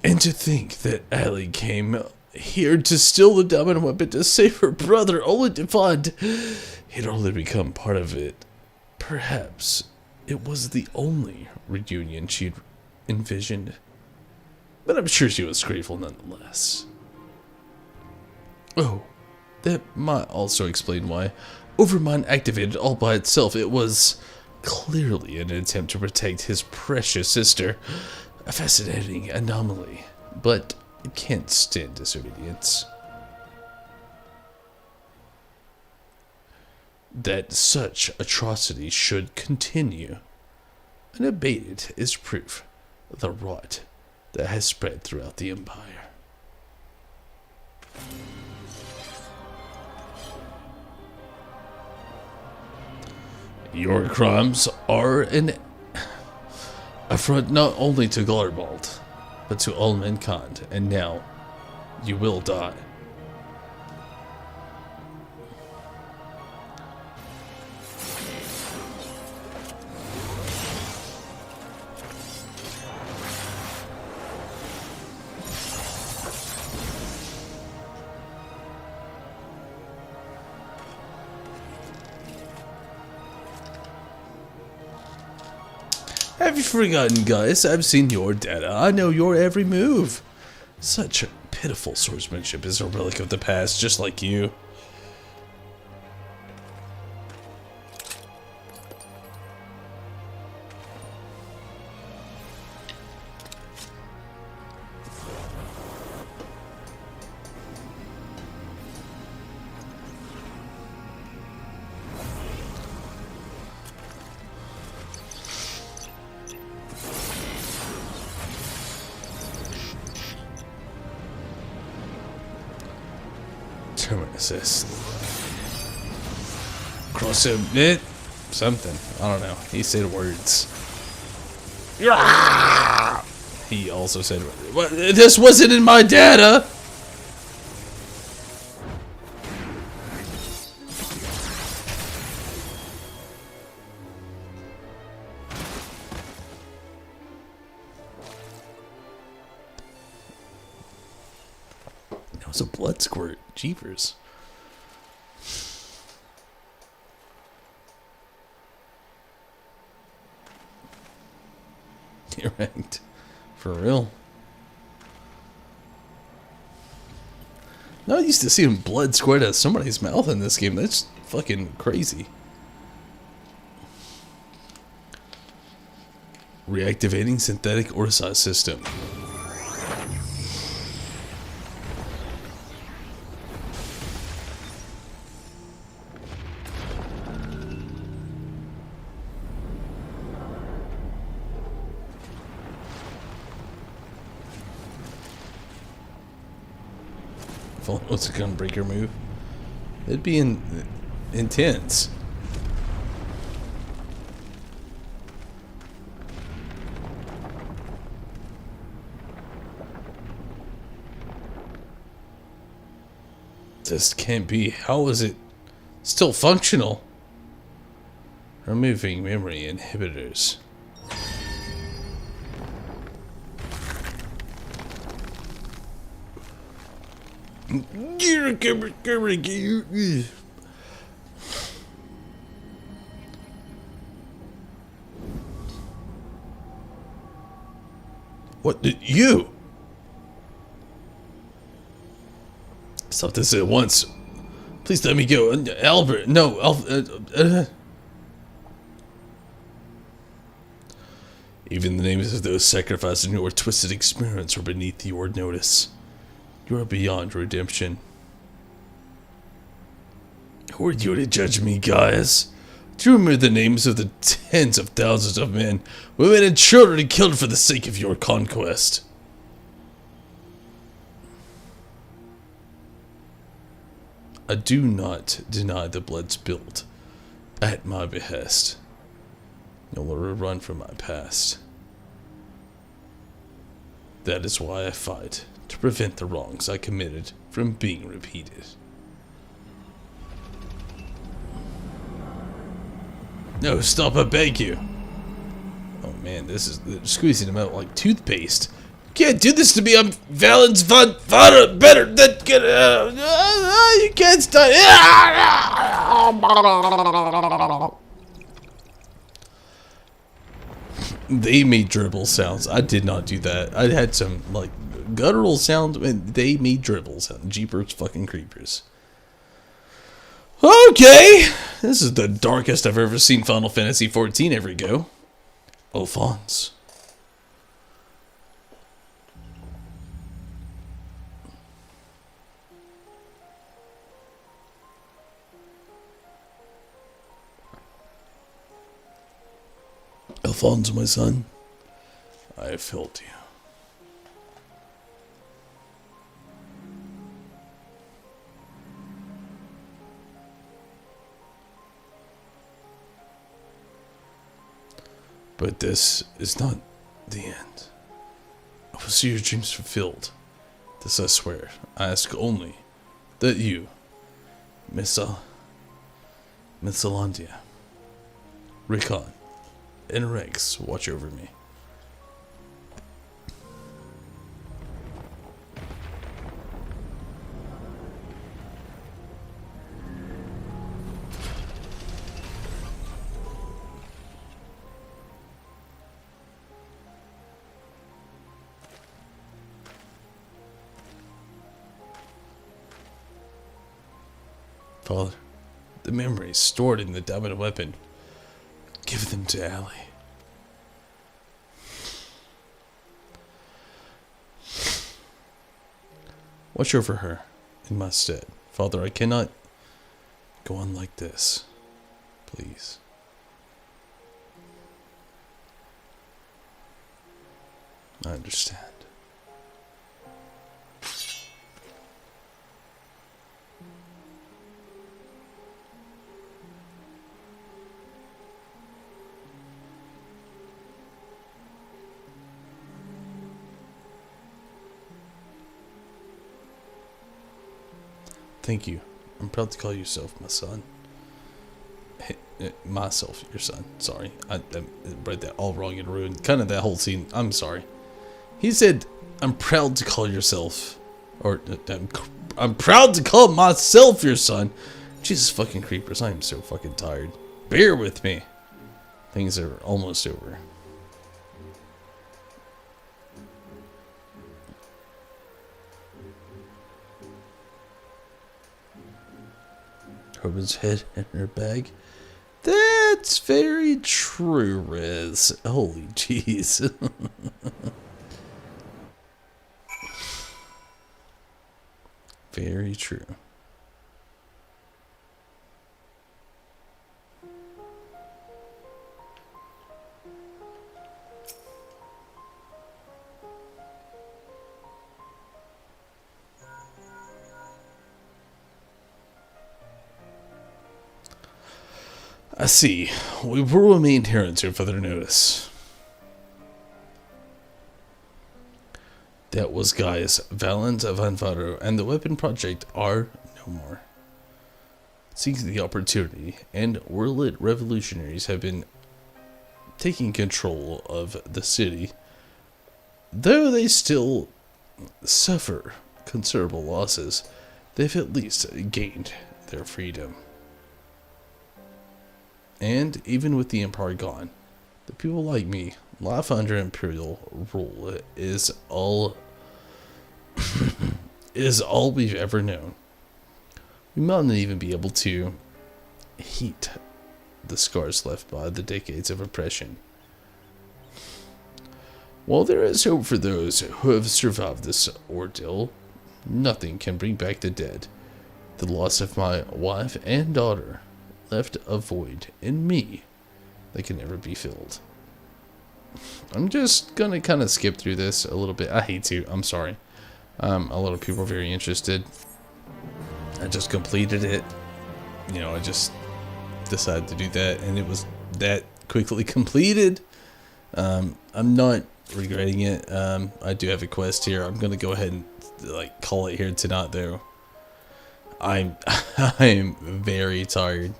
Speaker 1: And to think that Allie came here to steal the diamond weapon to save her brother, only to find he'd only become part of it. Perhaps it was the only reunion she'd envisioned, but I'm sure she was grateful nonetheless. Oh, that might also explain why Overmind activated all by itself. It was clearly an attempt to protect his precious sister. A fascinating anomaly, but it can't stand disobedience. That such atrocities should continue unabated is proof of the rot that has spread throughout the Empire. Your crimes are an affront not only to Garbald, but to all mankind, and now you will die. Have you forgotten, guys? I've seen your data. I know your every move. Such pitiful swordsmanship is a relic of the past, just like you. Terminus. Cross submit something. I don't know. He said words. He also said, "What? This wasn't in my data." That was a blood squirt. Jeepers. You're right. For real. Not used to seeing blood squirt out of somebody's mouth in this game. That's fucking crazy. Reactivating synthetic Orsai system. What's a gunbreaker move? It'd be intense. This can't be. How is it still functional? Removing memory inhibitors. What did you? Stop this at once. Please let me go. Albert, no. Even the names of those sacrificed in your twisted experiments are beneath your notice. You are beyond redemption. Who are you to judge me, guys? Do you remember the names of the tens of thousands of men, women, and children killed for the sake of your conquest? I do not deny the blood spilled at my behest. No longer run from my past. That is why I fight, to prevent the wrongs I committed from being repeated. No, stop, I beg you. Oh man, this is squeezing them out like toothpaste. You can't do this to me, I'm Valen's father, better than you can't stop. They made dribble sounds. I did not do that. I had some like guttural sounds and they made dribble sounds. Jeepers fucking creepers. Okay, this is the darkest I've ever seen Final Fantasy XIV ever go. Alphonse. Alphonse, my son, I have failed you. But this is not the end. I will see your dreams fulfilled. This I swear. I ask only that you, Miss Alandia, Rickon, and Rex watch over me. Father, the memories stored in the diamond weapon, give them to Allie. Watch over her in my stead. Father, I cannot go on like this. Please. I understand. Thank you. I'm proud to call yourself my son. Myself, your son. Sorry. I read that all wrong and ruined kind of that whole scene. I'm sorry. He said, I'm proud to call yourself. Or, I'm proud to call myself your son. Jesus fucking creepers. I am so fucking tired. Bear with me. Things are almost over. Robin's head in her bag. That's very true, Riz. Holy jeez. Very true. I see. We will remain here until further notice. That was Gaius, Valent of Anfaro, and the Weapon Project are no more. Seeking the opportunity, and Warlit revolutionaries have been taking control of the city, though they still suffer considerable losses. They've at least gained their freedom. And even with the Empire gone, the people like me, life under Imperial rule is all we've ever known. We might not even be able to heat the scars left by the decades of oppression. While there is hope for those who have survived this ordeal, nothing can bring back the dead. The loss of my wife and daughter left a void in me that can never be filled. I'm just gonna kind of skip through this a little bit. I hate to. I'm sorry. A lot of people are very interested. I just completed it. You know, I just decided to do that, and it was that quickly completed. I'm not regretting it. I do have a quest here. I'm gonna go ahead and like call it here tonight, though. I'm I'm very tired.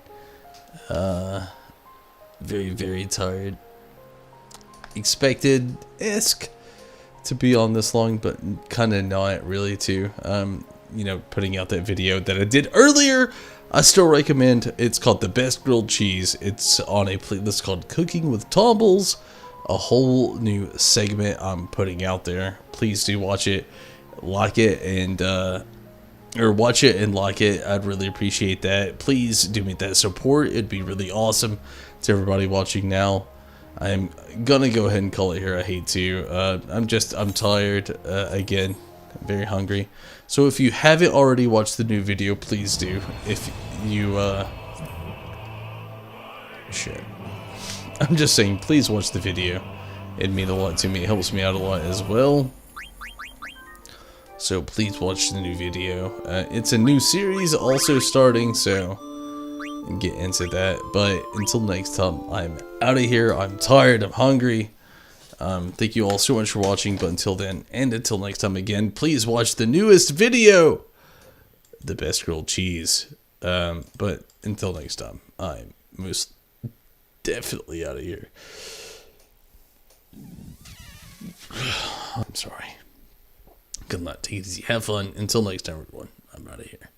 Speaker 1: Very tired. Expected-esque to be on this long, but kind of not really too. You know, putting out that video that I did earlier, I still recommend. It's called The Best Grilled Cheese. It's on a playlist called Cooking with Tombles, a whole new segment I'm putting out there. Please do watch it, like it, and or watch it and like it. I'd really appreciate that. Please do me that support. It'd be really awesome. To everybody watching now, I'm gonna go ahead and call it here. I hate to. I'm tired. Again, I'm very hungry. So if you haven't already watched the new video, please do. If you shit. I'm just saying, please watch the video. It'd mean a lot to me. It helps me out a lot as well. So please watch the new video. It's a new series also starting, so get into that. But until next time, I'm out of here. I'm tired. I'm hungry. Thank you all so much for watching. But until then, and until next time again, please watch the newest video, The Best Grilled Cheese. But until next time, I'm most definitely out of here. I'm sorry. Good luck. Take it easy. Have fun. Until next time, everyone. I'm out of here.